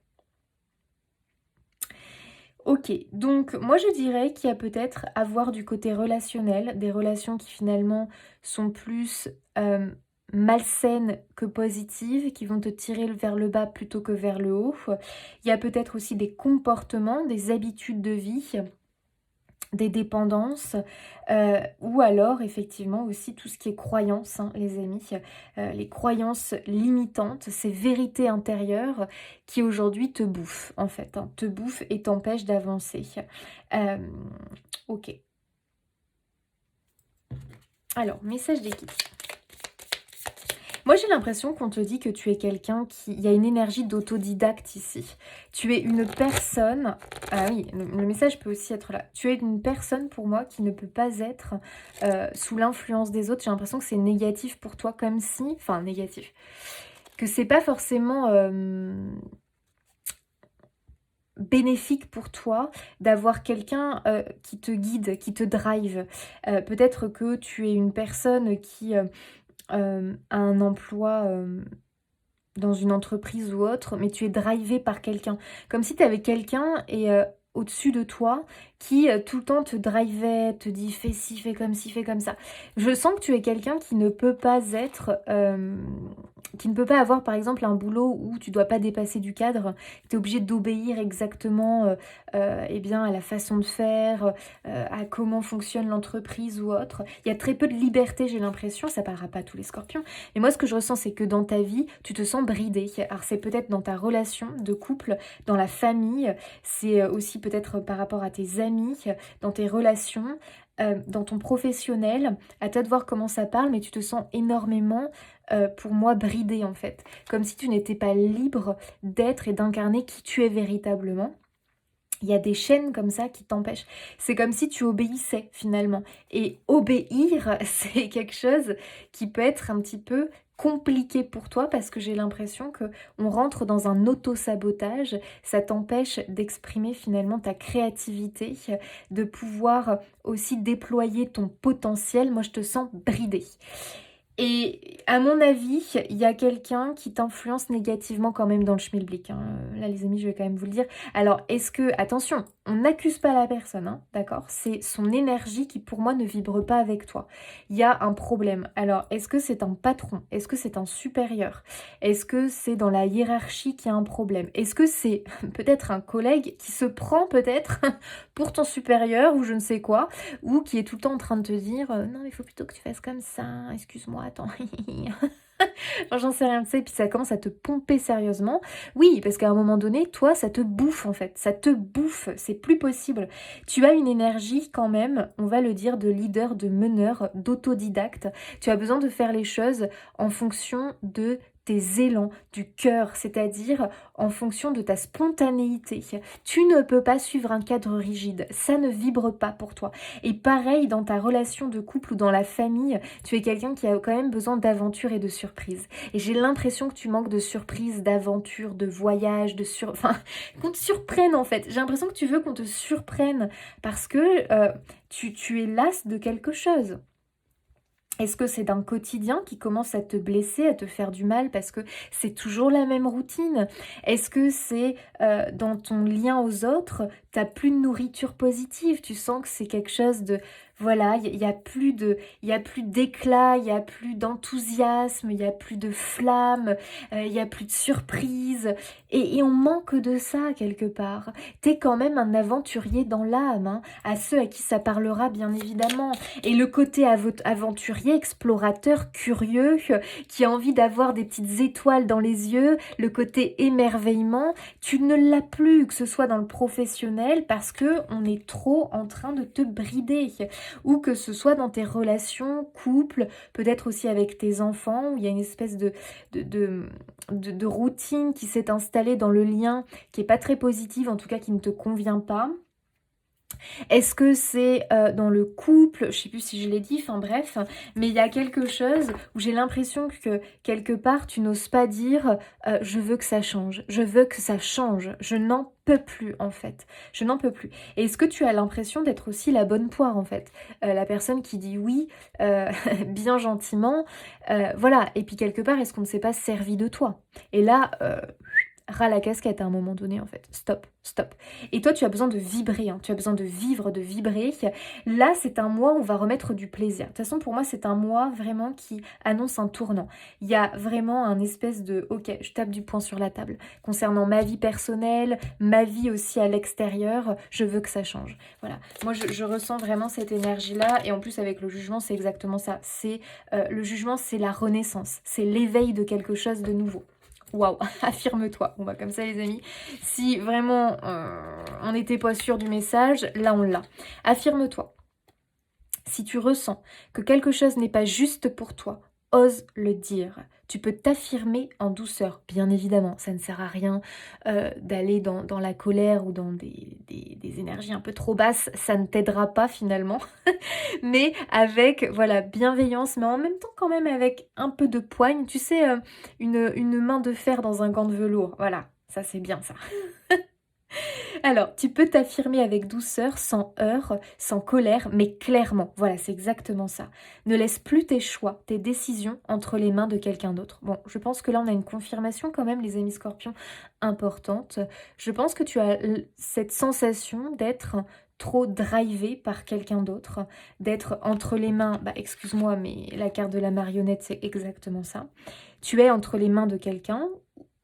Ok, donc moi je dirais qu'il y a peut-être à voir du côté relationnel, des relations qui finalement sont plus malsaines que positives, qui vont te tirer vers le bas plutôt que vers le haut. Il y a peut-être aussi des comportements, des habitudes de vie, des dépendances, ou alors effectivement aussi tout ce qui est croyances, hein, les amis, les croyances limitantes, ces vérités intérieures qui aujourd'hui te bouffent en fait, hein, te bouffent et t'empêchent d'avancer. Hem, OK. Alors, message d'équipe. Moi, j'ai l'impression qu'on te dit que tu es quelqu'un qui... Il y a une énergie d'autodidacte ici. Tu es une personne... Ah oui, le message peut aussi être là. Tu es une personne, pour moi, qui ne peut pas être sous l'influence des autres. J'ai l'impression que c'est négatif pour toi, comme si... Enfin, négatif. Que c'est pas forcément... bénéfique pour toi d'avoir quelqu'un qui te guide, qui te drive. Peut-être que tu es une personne qui... un emploi dans une entreprise ou autre, mais tu es drivé par quelqu'un. Comme si tu avais quelqu'un et au-dessus de toi qui tout le temps te drivait, te dit fais ci, fais comme ci, fais comme ça. Je sens que tu es quelqu'un qui ne peut pas être... qui ne peut pas avoir par exemple un boulot où tu dois pas dépasser du cadre, tu es obligé d'obéir exactement eh bien, à la façon de faire, à comment fonctionne l'entreprise ou autre. Il y a très peu de liberté, j'ai l'impression, ça parlera pas à tous les scorpions, mais moi ce que je ressens c'est que dans ta vie, tu te sens bridé. Alors c'est peut-être dans ta relation de couple, dans la famille, c'est aussi peut-être par rapport à tes amis, dans tes relations, dans ton professionnel, à toi de voir comment ça parle, mais tu te sens énormément, pour moi, bridé en fait. Comme si tu n'étais pas libre d'être et d'incarner qui tu es véritablement. Il y a des chaînes comme ça qui t'empêchent. C'est comme si tu obéissais finalement. Et obéir, c'est quelque chose qui peut être un petit peu compliqué pour toi parce que j'ai l'impression que on rentre dans un auto-sabotage. Ça t'empêche d'exprimer finalement ta créativité, de pouvoir aussi déployer ton potentiel. Moi, je te sens bridée. Et à mon avis, il y a quelqu'un qui t'influence négativement quand même dans le schmilblick, hein. Là, les amis, je vais quand même vous le dire. Alors, est-ce que... Attention, on n'accuse pas la personne, hein, d'accord? C'est son énergie qui, pour moi, ne vibre pas avec toi. Il y a un problème. Alors, est-ce que c'est un patron? Est-ce que c'est un supérieur? Est-ce que c'est dans la hiérarchie qu'il y a un problème? Est-ce que c'est peut-être un collègue qui se prend peut-être pour ton supérieur ou je ne sais quoi, ou qui est tout le temps en train de te dire non, il faut plutôt que tu fasses comme ça, excuse-moi, attends. Enfin, j'en sais rien, tu sais, puis ça commence à te pomper sérieusement. Oui, parce qu'à un moment donné, toi, ça te bouffe en fait, ça te bouffe, c'est plus possible. Tu as une énergie quand même, on va le dire, de leader, de meneur, d'autodidacte. Tu as besoin de faire les choses en fonction de tes élans du cœur, c'est-à-dire en fonction de ta spontanéité. Tu ne peux pas suivre un cadre rigide, ça ne vibre pas pour toi. Et pareil dans ta relation de couple ou dans la famille, tu es quelqu'un qui a quand même besoin d'aventure et de surprise. Et j'ai l'impression que tu manques de surprise, d'aventure, de voyage, enfin, qu'on te surprenne en fait. J'ai l'impression que tu veux qu'on te surprenne parce que tu es lasse de quelque chose. Est-ce que c'est d'un quotidien qui commence à te blesser, à te faire du mal parce que c'est toujours la même routine? Est-ce que c'est dans ton lien aux autres, t'as plus de nourriture positive? Tu sens que c'est quelque chose de... Voilà, il y a plus d'éclat, il y a plus d'enthousiasme, il y a plus de flamme, il y a plus de surprise. Et on manque de ça quelque part. T'es quand même un aventurier dans l'âme, hein, à ceux à qui ça parlera bien évidemment. Et le côté aventurier, explorateur, curieux, qui a envie d'avoir des petites étoiles dans les yeux, le côté émerveillement, tu ne l'as plus, que ce soit dans le professionnel, parce que on est trop en train de te brider, ou que ce soit dans tes relations, couple, peut-être aussi avec tes enfants, où il y a une espèce de routine qui s'est installée dans le lien, qui est pas très positive, en tout cas qui ne te convient pas. Est-ce que c'est dans le couple? Je sais plus si je l'ai dit, enfin bref, mais il y a quelque chose où j'ai l'impression que quelque part tu n'oses pas dire je veux que ça change, je veux que ça change, je n'en peux plus en fait, je n'en peux plus. Et est-ce que tu as l'impression d'être aussi la bonne poire en fait, la personne qui dit oui bien gentiment, voilà, et puis quelque part est-ce qu'on ne s'est pas servi de toi? Et là ras la casquette à un moment donné en fait. Stop, stop. Et toi, tu as besoin de vibrer, hein. Tu as besoin de vivre, de vibrer. Là, c'est un mois où on va remettre du plaisir. De toute façon, pour moi, c'est un mois vraiment qui annonce un tournant. Il y a vraiment un espèce de, ok, je tape du poing sur la table. Concernant ma vie personnelle, ma vie aussi à l'extérieur, je veux que ça change. Voilà. Moi, je ressens vraiment cette énergie-là. Et en plus, avec le jugement, c'est exactement ça. C'est le jugement, c'est la renaissance. C'est l'éveil de quelque chose de nouveau. Waouh, affirme-toi. Bon bah comme ça les amis, si vraiment on n'était pas sûr du message, là on l'a. Affirme-toi. Si tu ressens que quelque chose n'est pas juste pour toi, ose le dire. Tu peux t'affirmer en douceur. Bien évidemment, ça ne sert à rien d'aller dans la colère ou dans des énergies un peu trop basses. Ça ne t'aidera pas finalement. Mais avec, voilà, bienveillance, mais en même temps quand même avec un peu de poigne. Tu sais, une main de fer dans un gant de velours. Voilà, ça c'est bien ça. Alors, tu peux t'affirmer avec douceur, sans heurts, sans colère, mais clairement. Voilà, c'est exactement ça. Ne laisse plus tes choix, tes décisions entre les mains de quelqu'un d'autre. Bon, je pense que là, on a une confirmation quand même, les amis scorpions, importante. Je pense que tu as cette sensation d'être trop drivé par quelqu'un d'autre, d'être entre les mains, bah excuse-moi, mais la carte de la marionnette, c'est exactement ça. Tu es entre les mains de quelqu'un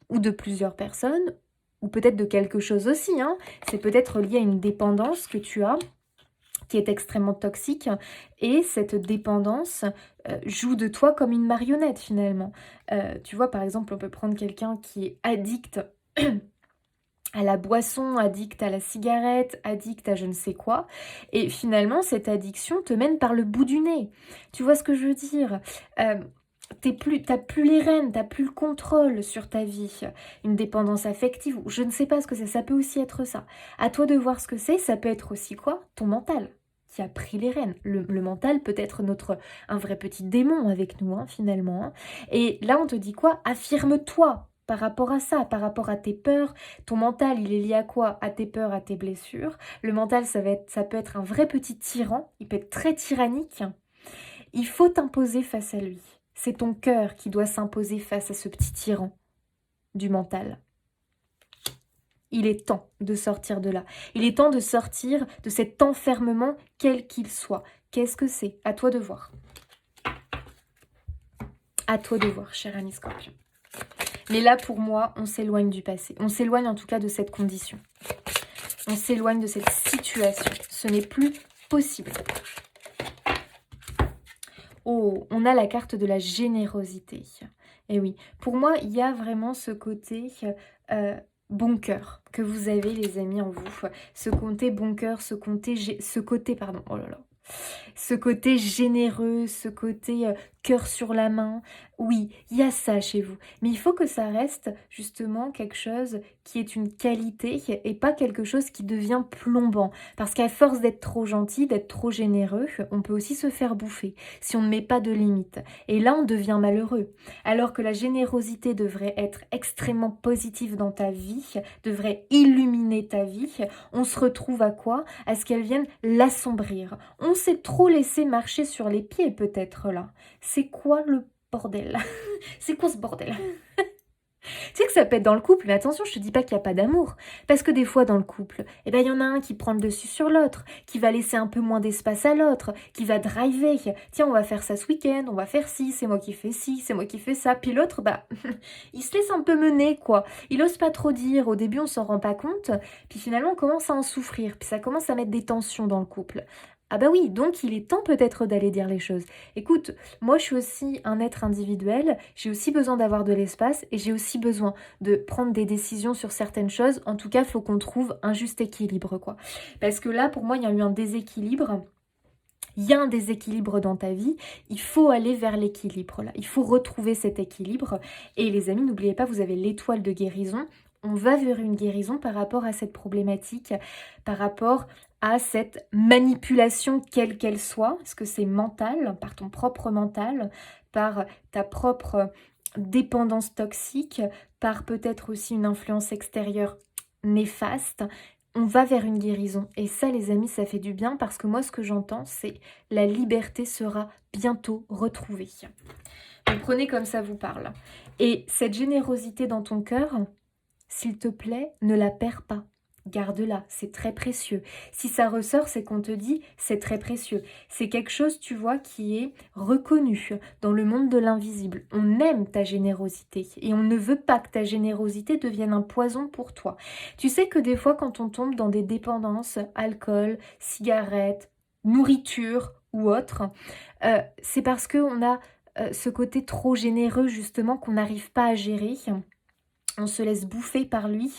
ou de plusieurs personnes, ou peut-être de quelque chose aussi, hein. C'est peut-être lié à une dépendance que tu as, qui est extrêmement toxique, et cette dépendance joue de toi comme une marionnette finalement. Tu vois, par exemple, on peut prendre quelqu'un qui est addict à la boisson, addict à la cigarette, addict à je ne sais quoi, et finalement, cette addiction te mène par le bout du nez. Tu vois ce que je veux dire? T'as plus les rênes, t'as plus le contrôle sur ta vie, une dépendance affective, ou je ne sais pas ce que c'est, ça peut aussi être ça. À toi de voir ce que c'est, ça peut être aussi quoi? Ton mental qui a pris les rênes. Le mental peut être un vrai petit démon avec nous, hein, finalement. Hein. Et là, on te dit quoi? Affirme-toi par rapport à ça, par rapport à tes peurs. Ton mental, il est lié à quoi? À tes peurs, à tes blessures. Le mental, ça peut être un vrai petit tyran, il peut être très tyrannique. Il faut t'imposer face à lui. C'est ton cœur qui doit s'imposer face à ce petit tyran du mental. Il est temps de sortir de là. Il est temps de sortir de cet enfermement, quel qu'il soit. Qu'est-ce que c'est? À toi de voir. À toi de voir, cher ami Scorpion. Mais là, pour moi, on s'éloigne du passé. On s'éloigne en tout cas de cette condition. On s'éloigne de cette situation. Ce n'est plus possible. Oh, on a la carte de la générosité. Et oui, pour moi, il y a vraiment ce côté bon cœur que vous avez, les amis, en vous. Ce côté bon cœur, ce côté, pardon, oh là là. Ce côté généreux, ce côté cœur sur la main. Oui, il y a ça chez vous. Mais il faut que ça reste justement quelque chose qui est une qualité et pas quelque chose qui devient plombant. Parce qu'à force d'être trop gentil, d'être trop généreux, on peut aussi se faire bouffer si on ne met pas de limites. Et là, on devient malheureux. Alors que la générosité devrait être extrêmement positive dans ta vie, devrait illuminer ta vie, on se retrouve à quoi? À ce qu'elle vienne l'assombrir. On s'est trop laissé marcher sur les pieds peut-être là. C'est quoi le bordel? C'est quoi ce bordel? Tu sais que ça peut être dans le couple, mais attention, je te dis pas qu'il n'y a pas d'amour. Parce que des fois, dans le couple, eh ben, il y en a un qui prend le dessus sur l'autre, qui va laisser un peu moins d'espace à l'autre, qui va driver. Tiens, on va faire ça ce week-end, on va faire ci, c'est moi qui fais ci, c'est moi qui fais ça. Puis l'autre, bah, il se laisse un peu mener, quoi. Il ose pas trop dire. Au début, on s'en rend pas compte. Puis finalement, on commence à en souffrir. Puis ça commence à mettre des tensions dans le couple. Ah bah oui, donc il est temps peut-être d'aller dire les choses. Écoute, moi je suis aussi un être individuel, j'ai aussi besoin d'avoir de l'espace et j'ai aussi besoin de prendre des décisions sur certaines choses. En tout cas, il faut qu'on trouve un juste équilibre, quoi. Parce que là, pour moi, il y a eu un déséquilibre. Il y a un déséquilibre dans ta vie, il faut aller vers l'équilibre là, il faut retrouver cet équilibre. Et les amis, n'oubliez pas, vous avez l'étoile de guérison. On va vers une guérison par rapport à cette problématique, par rapport à cette manipulation quelle qu'elle soit, parce que c'est mental, par ton propre mental, par ta propre dépendance toxique, par peut-être aussi une influence extérieure néfaste. On va vers une guérison. Et ça, les amis, ça fait du bien parce que moi, ce que j'entends, c'est la liberté sera bientôt retrouvée. Donc, prenez comme ça vous parle. Et cette générosité dans ton cœur, s'il te plaît, ne la perds pas. Garde-la, c'est très précieux. Si ça ressort, c'est qu'on te dit, c'est très précieux. C'est quelque chose, tu vois, qui est reconnu dans le monde de l'invisible. On aime ta générosité et on ne veut pas que ta générosité devienne un poison pour toi. Tu sais que des fois, quand on tombe dans des dépendances, alcool, cigarettes, nourriture ou autre, c'est parce qu'on a ce côté trop généreux, justement, qu'on n'arrive pas à gérer. On se laisse bouffer par lui,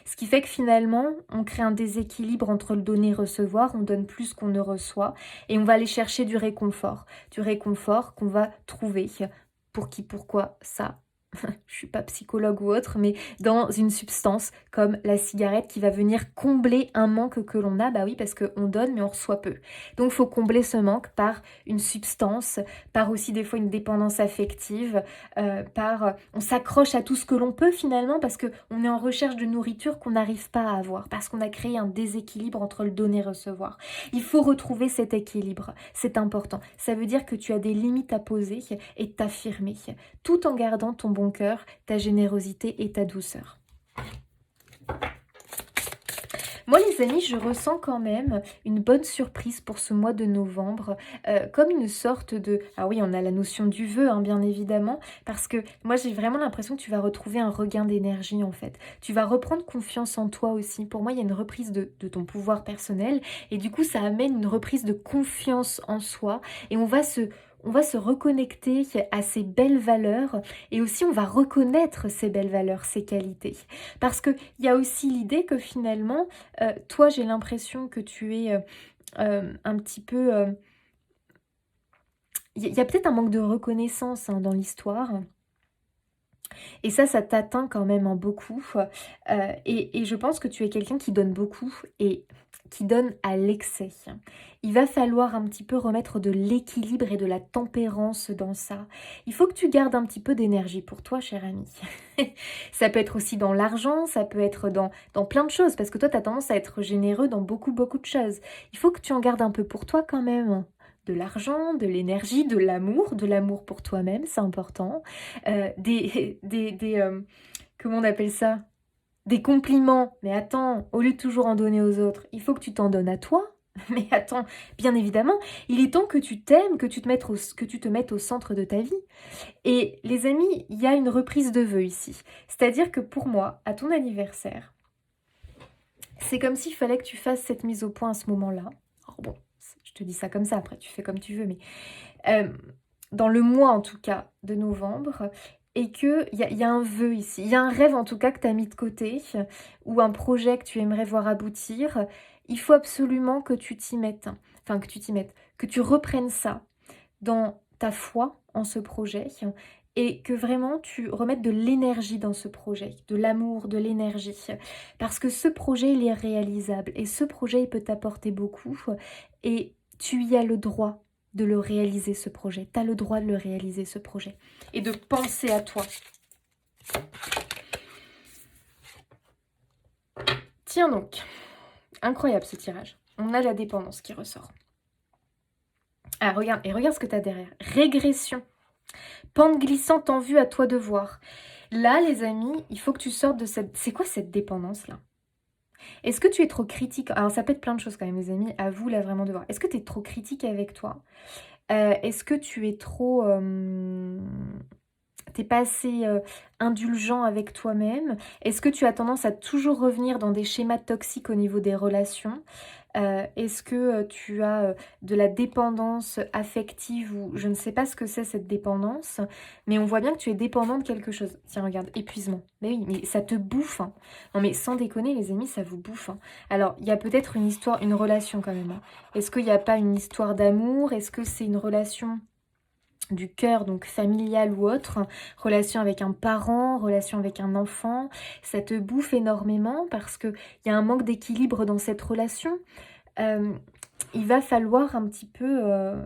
ce qui fait que finalement, on crée un déséquilibre entre le donner et recevoir, on donne plus qu'on ne reçoit, et on va aller chercher du réconfort qu'on va trouver. Pour qui, pourquoi, ça, je suis pas psychologue ou autre, mais dans une substance comme la cigarette qui va venir combler un manque que l'on a, bah oui, parce qu'on donne mais on reçoit peu. Donc il faut combler ce manque par une substance, par aussi des fois une dépendance affective, on s'accroche à tout ce que l'on peut finalement parce qu'on est en recherche de nourriture qu'on n'arrive pas à avoir, parce qu'on a créé un déséquilibre entre le donner et recevoir. Il faut retrouver cet équilibre, c'est important. Ça veut dire que tu as des limites à poser et t'affirmer, tout en gardant ton bon cœur, ta générosité et ta douceur. Moi les amis, je ressens quand même une bonne surprise pour ce mois de novembre, comme une sorte de... Ah oui, on a la notion du vœu, hein, bien évidemment, parce que moi j'ai vraiment l'impression que tu vas retrouver un regain d'énergie en fait. Tu vas reprendre confiance en toi aussi. Pour moi, il y a une reprise de ton pouvoir personnel et du coup, ça amène une reprise de confiance en soi et on va se reconnecter à ces belles valeurs et aussi on va reconnaître ces belles valeurs, ces qualités. Parce qu'il y a aussi l'idée que finalement, toi j'ai l'impression que tu es un petit peu... Il y a peut-être un manque de reconnaissance hein, dans l'histoire. Et ça t'atteint quand même en beaucoup. Et je pense que tu es quelqu'un qui donne beaucoup et qui donne à l'excès. Il va falloir un petit peu remettre de l'équilibre et de la tempérance dans ça. Il faut que tu gardes un petit peu d'énergie pour toi, cher ami. Ça peut être aussi dans l'argent, ça peut être dans plein de choses, parce que toi, tu as tendance à être généreux dans beaucoup, beaucoup de choses. Il faut que tu en gardes un peu pour toi quand même. De l'argent, de l'énergie, de l'amour pour toi-même, c'est important. Comment on appelle ça? Des compliments. Mais attends, au lieu de toujours en donner aux autres, il faut que tu t'en donnes à toi. Mais attends, bien évidemment, il est temps que tu t'aimes, que tu te mettes au centre de ta vie. Et les amis, il y a une reprise de vœux ici. C'est-à-dire que pour moi, à ton anniversaire, c'est comme s'il fallait que tu fasses cette mise au point à ce moment-là. Alors bon, je te dis ça comme ça, après tu fais comme tu veux, mais dans le mois en tout cas de novembre, et qu'il y a un vœu ici, il y a un rêve en tout cas que tu as mis de côté, ou un projet que tu aimerais voir aboutir, il faut absolument que tu t'y mettes, que tu reprennes ça dans ta foi en ce projet, et que vraiment tu remettes de l'énergie dans ce projet, de l'amour, de l'énergie, parce que ce projet il est réalisable, et ce projet il peut t'apporter beaucoup, et tu y as le droit de le réaliser ce projet. Tu as le droit de le réaliser ce projet. Et de penser à toi. Tiens donc. Incroyable ce tirage. On a la dépendance qui ressort. Ah regarde, et regarde ce que tu as derrière. Régression. Pente glissante en vue, à toi de voir. Là les amis, il faut que tu sortes de cette... C'est quoi cette dépendance là? Est-ce que tu es trop critique? Alors ça peut être plein de choses quand même les amis, à vous là vraiment de voir. Est-ce que tu es trop critique avec toi? Est-ce que tu es trop... T'es pas assez indulgent avec toi-même? Est-ce que tu as tendance à toujours revenir dans des schémas toxiques au niveau des relations? Est-ce que tu as de la dépendance affective ou je ne sais pas ce que c'est cette dépendance, mais on voit bien que tu es dépendant de quelque chose. Tiens, regarde, épuisement. Mais oui, mais ça te bouffe. Hein. Non mais sans déconner les amis, ça vous bouffe. Hein. Alors, il y a peut-être une histoire, une relation quand même. Hein. Est-ce qu'il n'y a pas une histoire d'amour? Est-ce que c'est une relation du cœur, donc familial ou autre, relation avec un parent, relation avec un enfant, ça te bouffe énormément parce qu'il y a un manque d'équilibre dans cette relation. Il va falloir un petit peu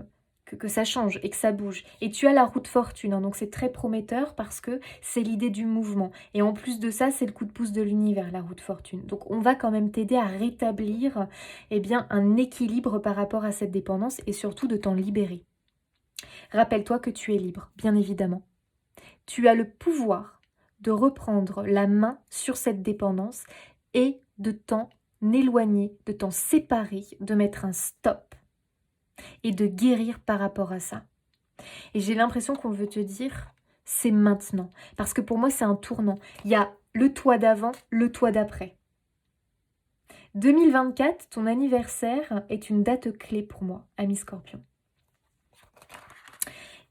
que ça change et que ça bouge. Et tu as la roue de fortune, hein, donc c'est très prometteur parce que c'est l'idée du mouvement. Et en plus de ça, c'est le coup de pouce de l'univers, la roue de fortune. Donc on va quand même t'aider à rétablir eh bien, un équilibre par rapport à cette dépendance et surtout de t'en libérer. Rappelle-toi que tu es libre, bien évidemment. Tu as le pouvoir de reprendre la main sur cette dépendance et de t'en éloigner, de t'en séparer, de mettre un stop et de guérir par rapport à ça. Et j'ai l'impression qu'on veut te dire, c'est maintenant. Parce que pour moi, c'est un tournant. Il y a le toi d'avant, le toi d'après. 2024, ton anniversaire est une date clé pour moi, ami Scorpion.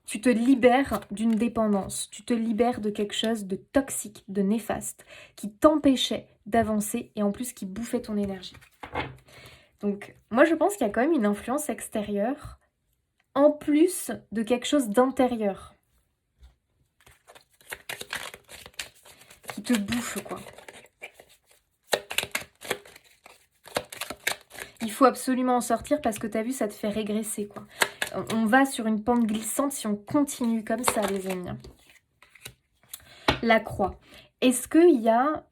Tu te libères d'une dépendance, tu te libères de quelque chose de toxique, de néfaste, qui t'empêchait d'avancer et en plus qui bouffait ton énergie. Donc, moi je pense qu'il y a quand même une influence extérieure, en plus de quelque chose d'intérieur, qui te bouffe, quoi. Il faut absolument en sortir parce que tu as vu, ça te fait régresser, quoi. On va sur une pente glissante si on continue comme ça, les amis. La croix. Est-ce qu'il y a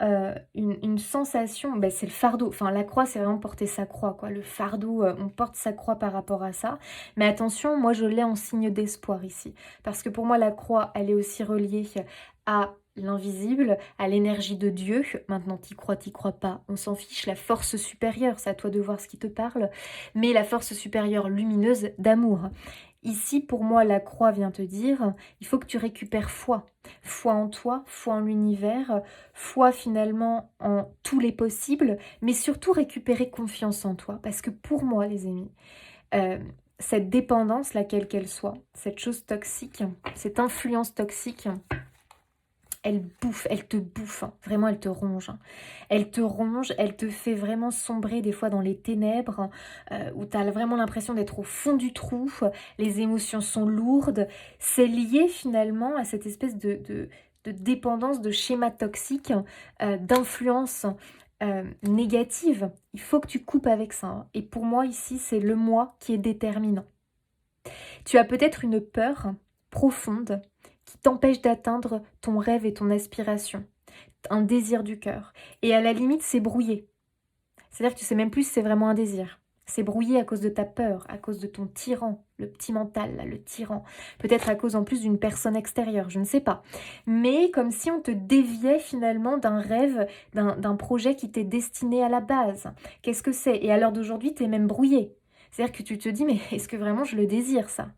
une sensation, ben c'est le fardeau, enfin la croix c'est vraiment porter sa croix, quoi. Le fardeau, on porte sa croix par rapport à ça. Mais attention, moi je l'ai en signe d'espoir ici. Parce que pour moi la croix, elle est aussi reliée à l'invisible, à l'énergie de Dieu. Maintenant t'y crois pas, on s'en fiche. La force supérieure, c'est à toi de voir ce qui te parle. Mais la force supérieure lumineuse d'amour. Ici, pour moi, la croix vient te dire, il faut que tu récupères foi. Foi en toi, foi en l'univers, foi finalement en tous les possibles, mais surtout récupérer confiance en toi. Parce que pour moi, les amis, cette dépendance, laquelle qu'elle soit, cette chose toxique, cette influence toxique, elle bouffe, elle te bouffe, hein. Vraiment elle te ronge. Hein. Elle te ronge, elle te fait vraiment sombrer des fois dans les ténèbres, où tu as vraiment l'impression d'être au fond du trou, les émotions sont lourdes. C'est lié finalement à cette espèce de dépendance, de schéma toxique, d'influence négative. Il faut que tu coupes avec ça. Hein. Et pour moi ici, c'est le moi qui est déterminant. Tu as peut-être une peur profonde qui t'empêche d'atteindre ton rêve et ton aspiration, un désir du cœur. Et à la limite, c'est brouillé. C'est-à-dire que tu sais même plus si c'est vraiment un désir. C'est brouillé à cause de ta peur, à cause de ton tyran, le petit mental, là, le tyran. Peut-être à cause en plus d'une personne extérieure, je ne sais pas. Mais comme si on te déviait finalement d'un rêve, d'un projet qui t'est destiné à la base. Qu'est-ce que c'est? Et à l'heure d'aujourd'hui, tu es même brouillé. C'est-à-dire que tu te dis, mais est-ce que vraiment je le désire, ça?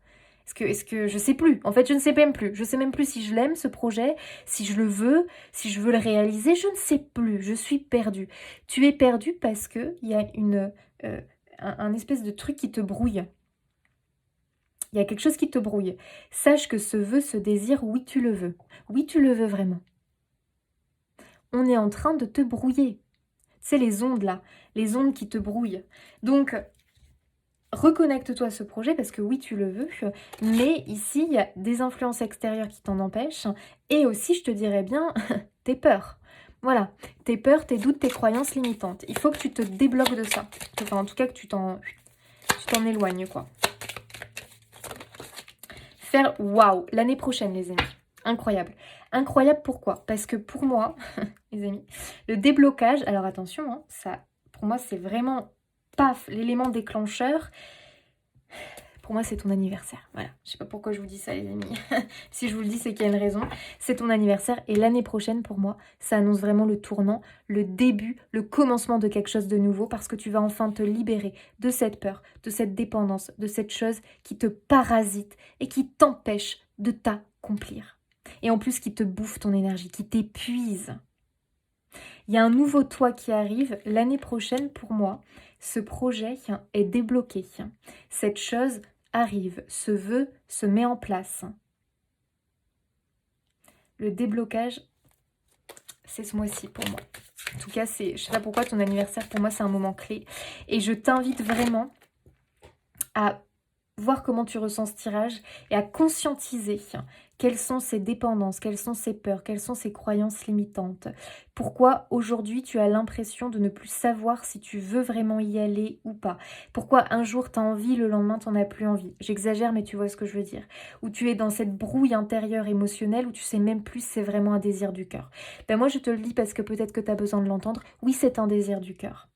Est-ce que je sais plus? En fait, je ne sais même plus. Je sais même plus si je l'aime, ce projet, si je le veux, si je veux le réaliser. Je ne sais plus. Je suis perdue. Tu es perdue parce que il y a un espèce de truc qui te brouille. Il y a quelque chose qui te brouille. Sache que ce vœu, ce désir, oui, tu le veux. Oui, tu le veux vraiment. On est en train de te brouiller. C'est les ondes là, les ondes qui te brouillent. Donc, reconnecte-toi à ce projet parce que oui, tu le veux, mais ici, il y a des influences extérieures qui t'en empêchent et aussi, je te dirais bien, tes peurs. Voilà, tes peurs, tes doutes, tes croyances limitantes. Il faut que tu te débloques de ça. Enfin, en tout cas, que tu t'en éloignes, quoi. Faire waouh, l'année prochaine, les amis. Incroyable. Incroyable, pourquoi? Parce que pour moi, les amis, le déblocage, alors attention, hein, ça, pour moi, c'est vraiment paf, l'élément déclencheur. Pour moi, c'est ton anniversaire. Voilà. Je sais pas pourquoi je vous dis ça, les amis. Si je vous le dis, c'est qu'il y a une raison. C'est ton anniversaire. Et l'année prochaine, pour moi, ça annonce vraiment le tournant, le début, le commencement de quelque chose de nouveau parce que tu vas enfin te libérer de cette peur, de cette dépendance, de cette chose qui te parasite et qui t'empêche de t'accomplir. Et en plus, qui te bouffe ton énergie, qui t'épuise. Il y a un nouveau toi qui arrive l'année prochaine pour moi. Ce projet est débloqué. Cette chose arrive, ce vœu se met en place. Le déblocage, c'est ce mois-ci pour moi. En tout cas, je sais pas pourquoi ton anniversaire, pour moi, c'est un moment clé. Et je t'invite vraiment à voir comment tu ressens ce tirage et à conscientiser quelles sont ces dépendances, quelles sont ces peurs, quelles sont ces croyances limitantes. Pourquoi aujourd'hui tu as l'impression de ne plus savoir si tu veux vraiment y aller ou pas. Pourquoi un jour tu as envie, le lendemain tu n'en as plus envie. J'exagère mais tu vois ce que je veux dire. Où tu es dans cette brouille intérieure émotionnelle où tu sais même plus si c'est vraiment un désir du cœur. Ben moi je te le dis parce que peut-être que tu as besoin de l'entendre. Oui, c'est un désir du cœur.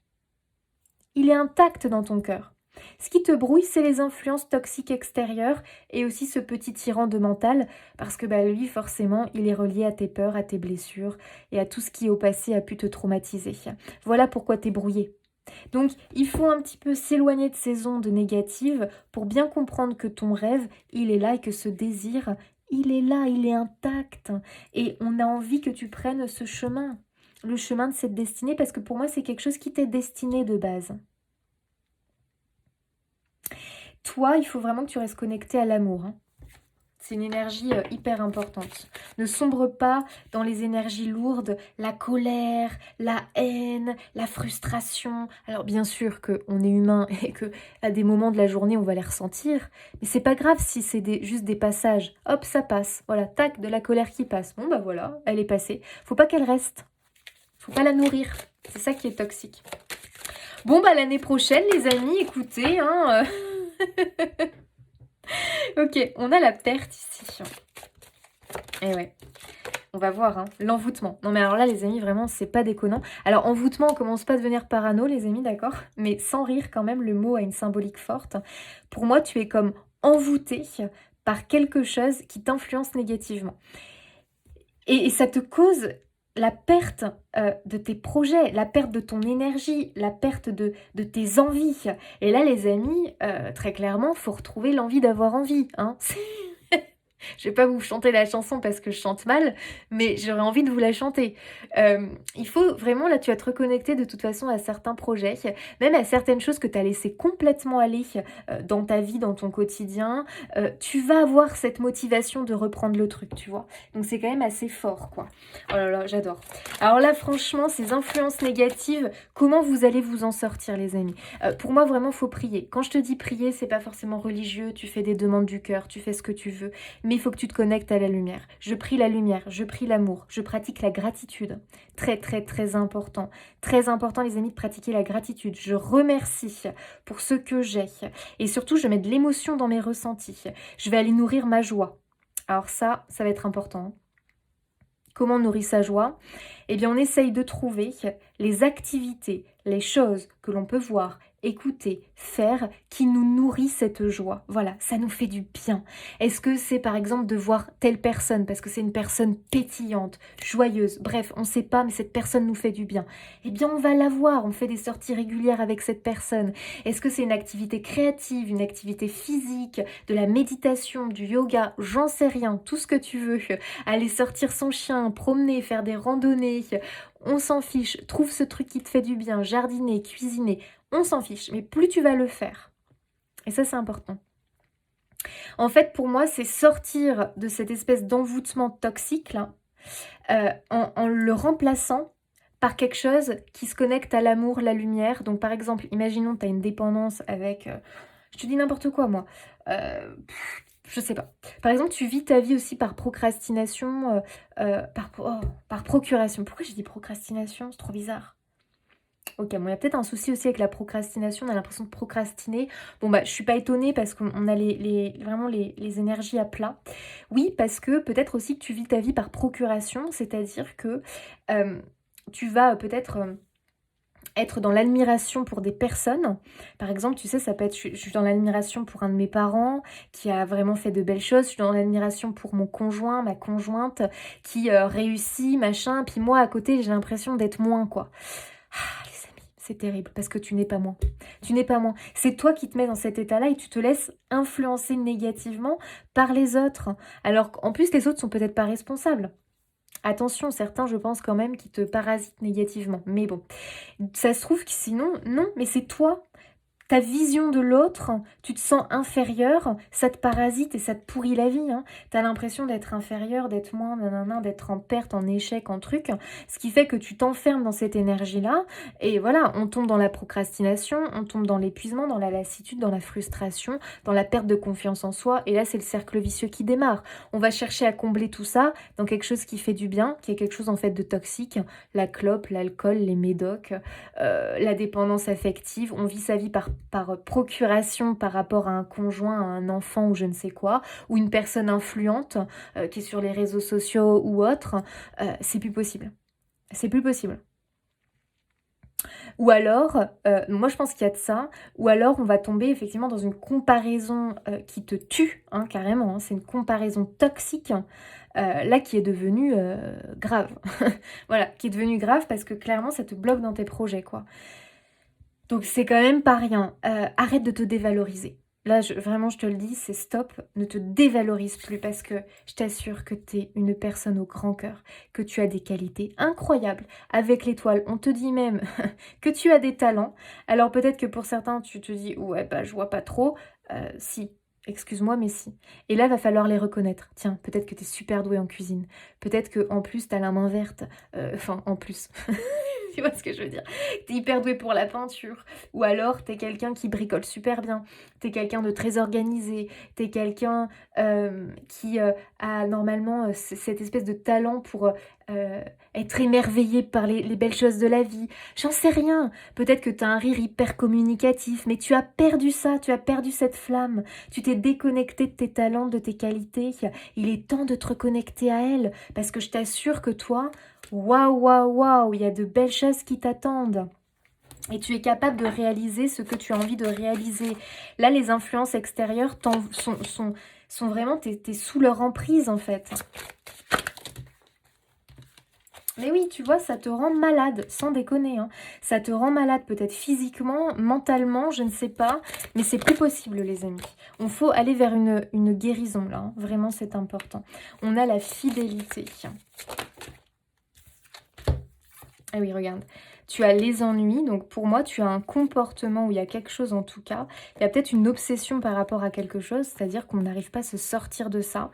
Il est intact dans ton cœur. Ce qui te brouille, c'est les influences toxiques extérieures et aussi ce petit tyran de mental, parce que lui, forcément, il est relié à tes peurs, à tes blessures et à tout ce qui au passé a pu te traumatiser. Voilà pourquoi t'es brouillé. Donc, il faut un petit peu s'éloigner de ces ondes négatives pour bien comprendre que ton rêve, il est là et que ce désir, il est là, il est intact. Et on a envie que tu prennes ce chemin, le chemin de cette destinée, parce que pour moi, c'est quelque chose qui t'est destiné de base. Toi, il faut vraiment que tu restes connecté à l'amour. C'est une énergie hyper importante. Ne sombre pas dans les énergies lourdes, la colère, la haine, la frustration. Alors bien sûr qu'on est humain et que à des moments de la journée on va les ressentir, mais c'est pas grave si c'est juste des passages. Hop, ça passe. Voilà, tac, de la colère qui passe. Bon voilà, elle est passée. Faut pas qu'elle reste. Faut pas la nourrir. C'est ça qui est toxique. Bon l'année prochaine les amis, écoutez, Ok, on a la perte ici. Et ouais, on va voir, l'envoûtement. Non mais alors là les amis, vraiment, c'est pas déconnant. Alors envoûtement, on commence pas à devenir parano les amis, d'accord? Mais sans rire quand même, le mot a une symbolique forte. Pour moi, tu es comme envoûté par quelque chose qui t'influence négativement. Et ça te cause la perte de tes projets, la perte de ton énergie, la perte de tes envies. Et là les amis, très clairement, faut retrouver l'envie d'avoir envie, Je vais pas vous chanter la chanson parce que je chante mal, mais j'aurais envie de vous la chanter. Il faut vraiment, là, tu vas te reconnecter de toute façon à certains projets, même à certaines choses que tu as laissé complètement aller dans ta vie, dans ton quotidien. Tu vas avoir cette motivation de reprendre le truc, tu vois. Donc c'est quand même assez fort, quoi. Oh là là, j'adore. Alors là, franchement, ces influences négatives, comment vous allez vous en sortir, les amis? Pour moi, vraiment, faut prier. Quand je te dis prier, c'est pas forcément religieux, tu fais des demandes du cœur, tu fais ce que tu veux. Mais il faut que tu te connectes à la lumière. Je prie la lumière, je prie l'amour, je pratique la gratitude. Très, très, très important. Très important, les amis, de pratiquer la gratitude. Je remercie pour ce que j'ai. Et surtout, je mets de l'émotion dans mes ressentis. Je vais aller nourrir ma joie. Alors ça va être important. Comment on nourrit sa joie? Eh bien, on essaye de trouver les activités, les choses que l'on peut voir, écouter, faire, qui nous nourrit cette joie. Voilà, ça nous fait du bien. Est-ce que c'est par exemple de voir telle personne, parce que c'est une personne pétillante, joyeuse, bref, on ne sait pas, mais cette personne nous fait du bien. Eh bien, on va la voir, on fait des sorties régulières avec cette personne. Est-ce que c'est une activité créative, une activité physique, de la méditation, du yoga, j'en sais rien, tout ce que tu veux. Aller sortir son chien, promener, faire des randonnées, on s'en fiche. Trouve ce truc qui te fait du bien, jardiner, cuisiner, on s'en fiche. Mais plus tu vas le faire. Et ça, c'est important. En fait, pour moi, c'est sortir de cette espèce d'envoûtement toxique là, en le remplaçant par quelque chose qui se connecte à l'amour, la lumière. Donc par exemple, imaginons tu as une dépendance avec... je te dis n'importe quoi moi. Je sais pas. Par exemple, tu vis ta vie aussi par procrastination, par procuration. Pourquoi j'ai dit procrastination? C'est trop bizarre. Ok, bon, il y a peut-être un souci aussi avec la procrastination, on a l'impression de procrastiner. Bon, je suis pas étonnée parce qu'on a vraiment les énergies à plat. Oui, parce que peut-être aussi que tu vis ta vie par procuration, c'est-à-dire que tu vas peut-être être dans l'admiration pour des personnes. Par exemple, tu sais, ça peut être, je suis dans l'admiration pour un de mes parents qui a vraiment fait de belles choses. Je suis dans l'admiration pour mon conjoint, ma conjointe qui réussit, machin. Puis moi, à côté, j'ai l'impression d'être moins, quoi. Les amis, c'est terrible parce que tu n'es pas moins. Tu n'es pas moins. C'est toi qui te mets dans cet état-là et tu te laisses influencer négativement par les autres. Alors qu'en plus, les autres sont peut-être pas responsables. Attention, certains, je pense quand même, qui te parasitent négativement. Mais bon, ça se trouve que sinon, non, mais c'est toi. Ta vision de l'autre, tu te sens inférieur, ça te parasite et ça te pourrit la vie. Tu as l'impression d'être inférieur, d'être moins, nanana, d'être en perte, en échec, en truc. Ce qui fait que tu t'enfermes dans cette énergie-là. Et voilà, on tombe dans la procrastination, on tombe dans l'épuisement, dans la lassitude, dans la frustration, dans la perte de confiance en soi. Et là, c'est le cercle vicieux qui démarre. On va chercher à combler tout ça dans quelque chose qui fait du bien, qui est quelque chose en fait de toxique. La clope, l'alcool, les médocs, la dépendance affective. On vit sa vie par procuration par rapport à un conjoint, à un enfant ou je ne sais quoi, ou une personne influente qui est sur les réseaux sociaux ou autre, c'est plus possible. C'est plus possible. Ou alors, moi je pense qu'il y a de ça, ou alors on va tomber effectivement dans une comparaison qui te tue, hein, carrément, hein, c'est une comparaison toxique, là qui est devenue grave. Voilà, qui est devenue grave parce que clairement ça te bloque dans tes projets, quoi. Donc c'est quand même pas rien. Arrête de te dévaloriser. Là, vraiment, je te le dis, c'est stop. Ne te dévalorise plus parce que je t'assure que tu es une personne au grand cœur, que tu as des qualités incroyables. Avec l'étoile, on te dit même que tu as des talents. Alors peut-être que pour certains, tu te dis, ouais, bah je vois pas trop. Si, excuse-moi, mais si. Et là, va falloir les reconnaître. Tiens, peut-être que tu es super douée en cuisine. Peut-être que en plus, tu as la main verte. Enfin, en plus. Tu vois ce que je veux dire? T'es hyper doué pour la peinture, ou alors t'es quelqu'un qui bricole super bien, t'es quelqu'un de très organisé, t'es quelqu'un qui a normalement cette espèce de talent pour être émerveillé par les belles choses de la vie. J'en sais rien. Peut-être que t'as un rire hyper communicatif, mais tu as perdu ça, tu as perdu cette flamme. Tu t'es déconnecté de tes talents, de tes qualités. Il est temps de te reconnecter à elles, parce que je t'assure que toi, waouh, waouh, waouh, il y a de belles choses qui t'attendent. Et tu es capable de réaliser ce que tu as envie de réaliser. Là, les influences extérieures sont vraiment, t'es sous leur emprise en fait. Mais oui, tu vois, ça te rend malade, sans déconner. Hein. Ça te rend malade peut-être physiquement, mentalement, je ne sais pas. Mais c'est plus possible, les amis. On faut aller vers une guérison, là. Hein. Vraiment, c'est important. On a la fidélité. Ah oui, regarde. Tu as les ennuis, donc pour moi, tu as un comportement où il y a quelque chose en tout cas. Il y a peut-être une obsession par rapport à quelque chose, c'est-à-dire qu'on n'arrive pas à se sortir de ça.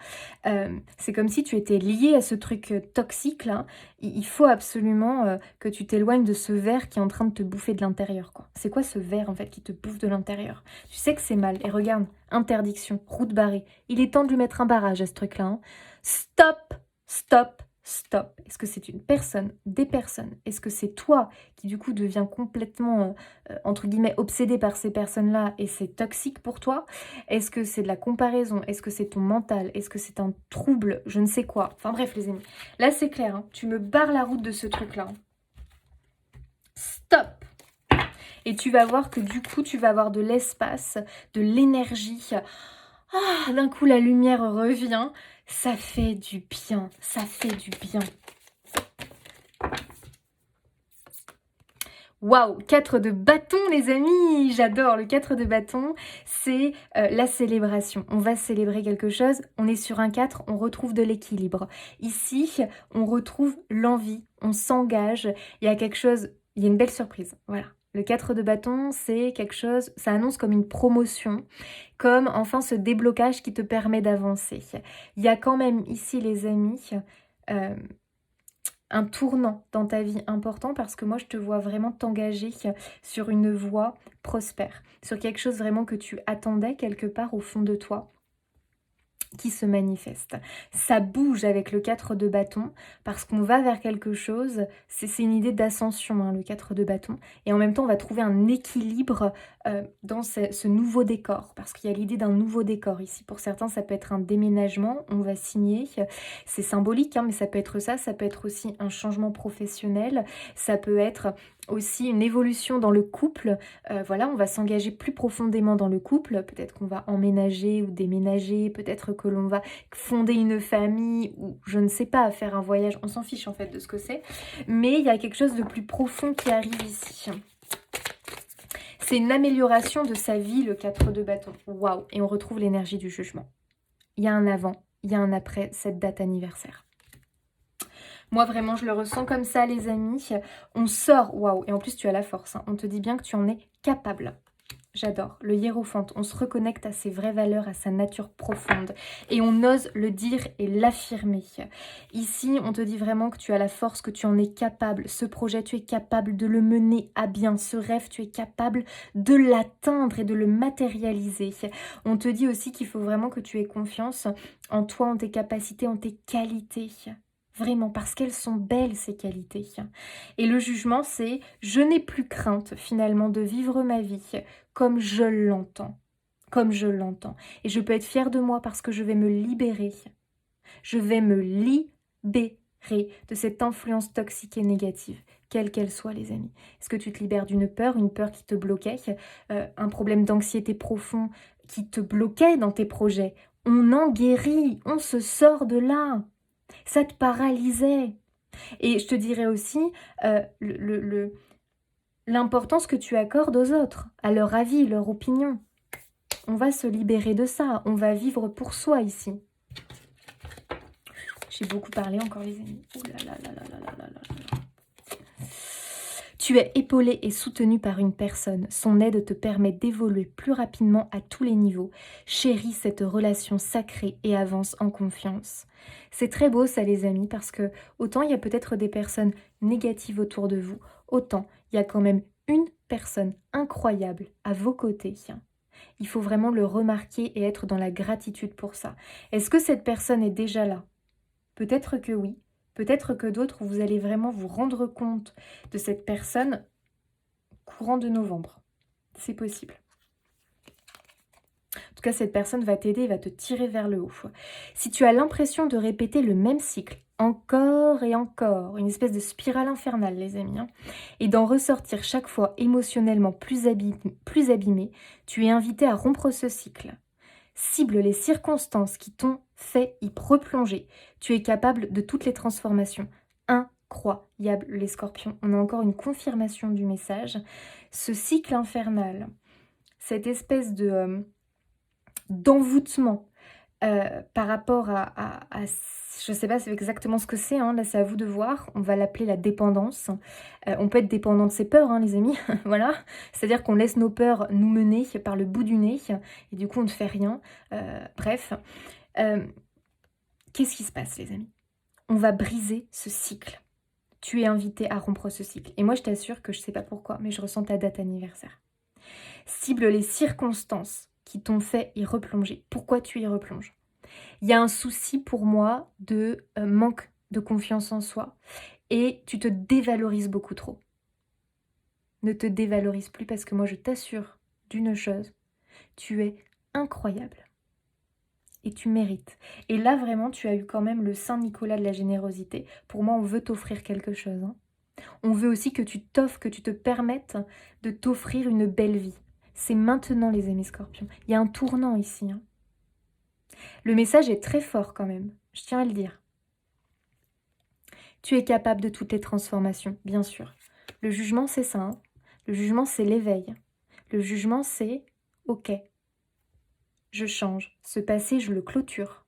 C'est comme si tu étais lié à ce truc toxique là. Il faut absolument que tu t'éloignes de ce ver qui est en train de te bouffer de l'intérieur, quoi. C'est quoi ce ver en fait qui te bouffe de l'intérieur? Tu sais que c'est mal. Et regarde, interdiction, route barrée. Il est temps de lui mettre un barrage à ce truc-là. Hein. Stop, stop. Stop. Est-ce que c'est une personne, des personnes? Est-ce que c'est toi qui du coup deviens complètement, entre guillemets, obsédé par ces personnes-là et c'est toxique pour toi? Est-ce que c'est de la comparaison? Est-ce que c'est ton mental? Est-ce que c'est un trouble? Je ne sais quoi. Enfin bref les amis, là c'est clair, hein, tu me barres la route de ce truc-là. Stop! Et tu vas voir que du coup tu vas avoir de l'espace, de l'énergie. Ah, d'un coup la lumière revient. Ça fait du bien, ça fait du bien. Waouh, 4 de bâton les amis, j'adore. Le 4 de bâton, c'est la célébration. On va célébrer quelque chose, on est sur un 4, on retrouve de l'équilibre. Ici, on retrouve l'envie, on s'engage, il y a quelque chose, il y a une belle surprise, voilà. Le 4 de bâton, c'est quelque chose, ça annonce comme une promotion, comme enfin ce déblocage qui te permet d'avancer. Il y a quand même ici les amis... un tournant dans ta vie important parce que moi je te vois vraiment t'engager sur une voie prospère, sur quelque chose vraiment que tu attendais quelque part au fond de toi qui se manifeste. Ça bouge avec le 4 de bâton parce qu'on va vers quelque chose, c'est une idée d'ascension, hein, le 4 de bâton, et en même temps on va trouver un équilibre dans ce nouveau décor, parce qu'il y a l'idée d'un nouveau décor ici. Pour certains ça peut être un déménagement, on va signer, c'est symbolique, hein, mais ça peut être ça peut être aussi un changement professionnel, ça peut être aussi une évolution dans le couple, voilà, on va s'engager plus profondément dans le couple, peut-être qu'on va emménager ou déménager, peut-être que l'on va fonder une famille ou je ne sais pas, faire un voyage, on s'en fiche en fait de ce que c'est, mais il y a quelque chose de plus profond qui arrive ici. C'est une amélioration de sa vie, le 4 de bâton. Waouh! Et on retrouve l'énergie du jugement. Il y a un avant, il y a un après cette date anniversaire. Moi, vraiment, je le ressens comme ça, les amis. On sort, waouh, et en plus, tu as la force. Hein. On te dit bien que tu en es capable. J'adore. Le hiérophante, on se reconnecte à ses vraies valeurs, à sa nature profonde. Et on ose le dire et l'affirmer. Ici, on te dit vraiment que tu as la force, que tu en es capable. Ce projet, tu es capable de le mener à bien. Ce rêve, tu es capable de l'atteindre et de le matérialiser. On te dit aussi qu'il faut vraiment que tu aies confiance en toi, en tes capacités, en tes qualités. Vraiment, parce qu'elles sont belles, ces qualités. Et le jugement, c'est « je n'ai plus crainte, finalement, de vivre ma vie comme je l'entends. Comme je l'entends. Et je peux être fière de moi parce que je vais me libérer. Je vais me libérer. de cette influence toxique et négative, quelle qu'elle soit, les amis. Est-ce que tu te libères d'une peur, une peur qui te bloquait, un problème d'anxiété profond qui te bloquait dans tes projets? On en guérit, on se sort de là. Ça te paralysait. Et je te dirais aussi l'importance que tu accordes aux autres, à leur avis, leur opinion. On va se libérer de ça, on va vivre pour soi ici. J'ai beaucoup parlé encore, les amis. Ouh là là là là là là là là. Tu es épaulé et soutenu par une personne. Son aide te permet d'évoluer plus rapidement à tous les niveaux. Chéris cette relation sacrée et avance en confiance. C'est très beau ça, les amis, parce que autant il y a peut-être des personnes négatives autour de vous, autant il y a quand même une personne incroyable à vos côtés. Il faut vraiment le remarquer et être dans la gratitude pour ça. Est-ce que cette personne est déjà là? Peut-être que oui. Peut-être que d'autres, vous allez vraiment vous rendre compte de cette personne courant de novembre. C'est possible. En tout cas, cette personne va t'aider, va te tirer vers le haut. Si tu as l'impression de répéter le même cycle, encore et encore, une espèce de spirale infernale, les amis, et d'en ressortir chaque fois émotionnellement plus abîmé, tu es invité à rompre ce cycle. Cible les circonstances qui t'ont fait y replonger. Tu es capable de toutes les transformations. Incroyable, les scorpions. On a encore une confirmation du message. Ce cycle infernal, cette espèce de d'envoûtement par rapport à je ne sais pas exactement ce que c'est, là c'est à vous de voir, on va l'appeler la dépendance. On peut être dépendant de ses peurs, les amis, voilà, c'est-à-dire qu'on laisse nos peurs nous mener par le bout du nez, et du coup on ne fait rien, bref. Qu'est-ce qui se passe, les amis? On va briser ce cycle. Tu es invité à rompre ce cycle. Et moi je t'assure que je ne sais pas pourquoi, mais je ressens ta date anniversaire. Cible les circonstances qui t'ont fait y replonger. Pourquoi tu y replonges? Il y a un souci pour moi de manque de confiance en soi et tu te dévalorises beaucoup trop. Ne te dévalorise plus parce que moi je t'assure d'une chose, tu es incroyable et tu mérites. Et là vraiment tu as eu quand même le Saint Nicolas de la générosité. Pour moi on veut t'offrir quelque chose. On veut aussi que tu t'offres, que tu te permettes de t'offrir une belle vie. C'est maintenant, les amis scorpions. Il y a un tournant ici. Le message est très fort quand même, je tiens à le dire. Tu es capable de toutes les transformations, bien sûr. Le jugement, c'est ça. Le jugement, c'est l'éveil. Le jugement, c'est « Ok, je change. Ce passé, je le clôture.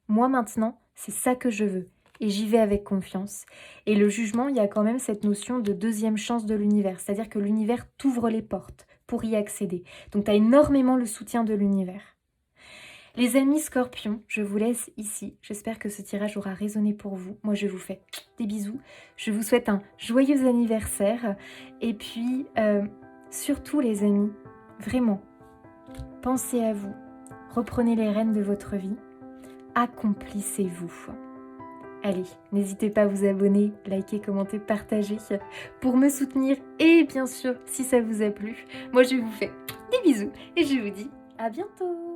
Moi, maintenant, c'est ça que je veux. Et j'y vais avec confiance. » Et le jugement, il y a quand même cette notion de deuxième chance de l'univers. C'est-à-dire que l'univers t'ouvre les portes pour y accéder. Donc, tu as énormément le soutien de l'univers. Les amis scorpions, je vous laisse ici. J'espère que ce tirage aura résonné pour vous. Moi, je vous fais des bisous. Je vous souhaite un joyeux anniversaire. Et puis, surtout les amis, vraiment, pensez à vous. Reprenez les rênes de votre vie. Accomplissez-vous. Allez, n'hésitez pas à vous abonner, liker, commenter, partager pour me soutenir. Et bien sûr, si ça vous a plu, moi je vous fais des bisous et je vous dis à bientôt.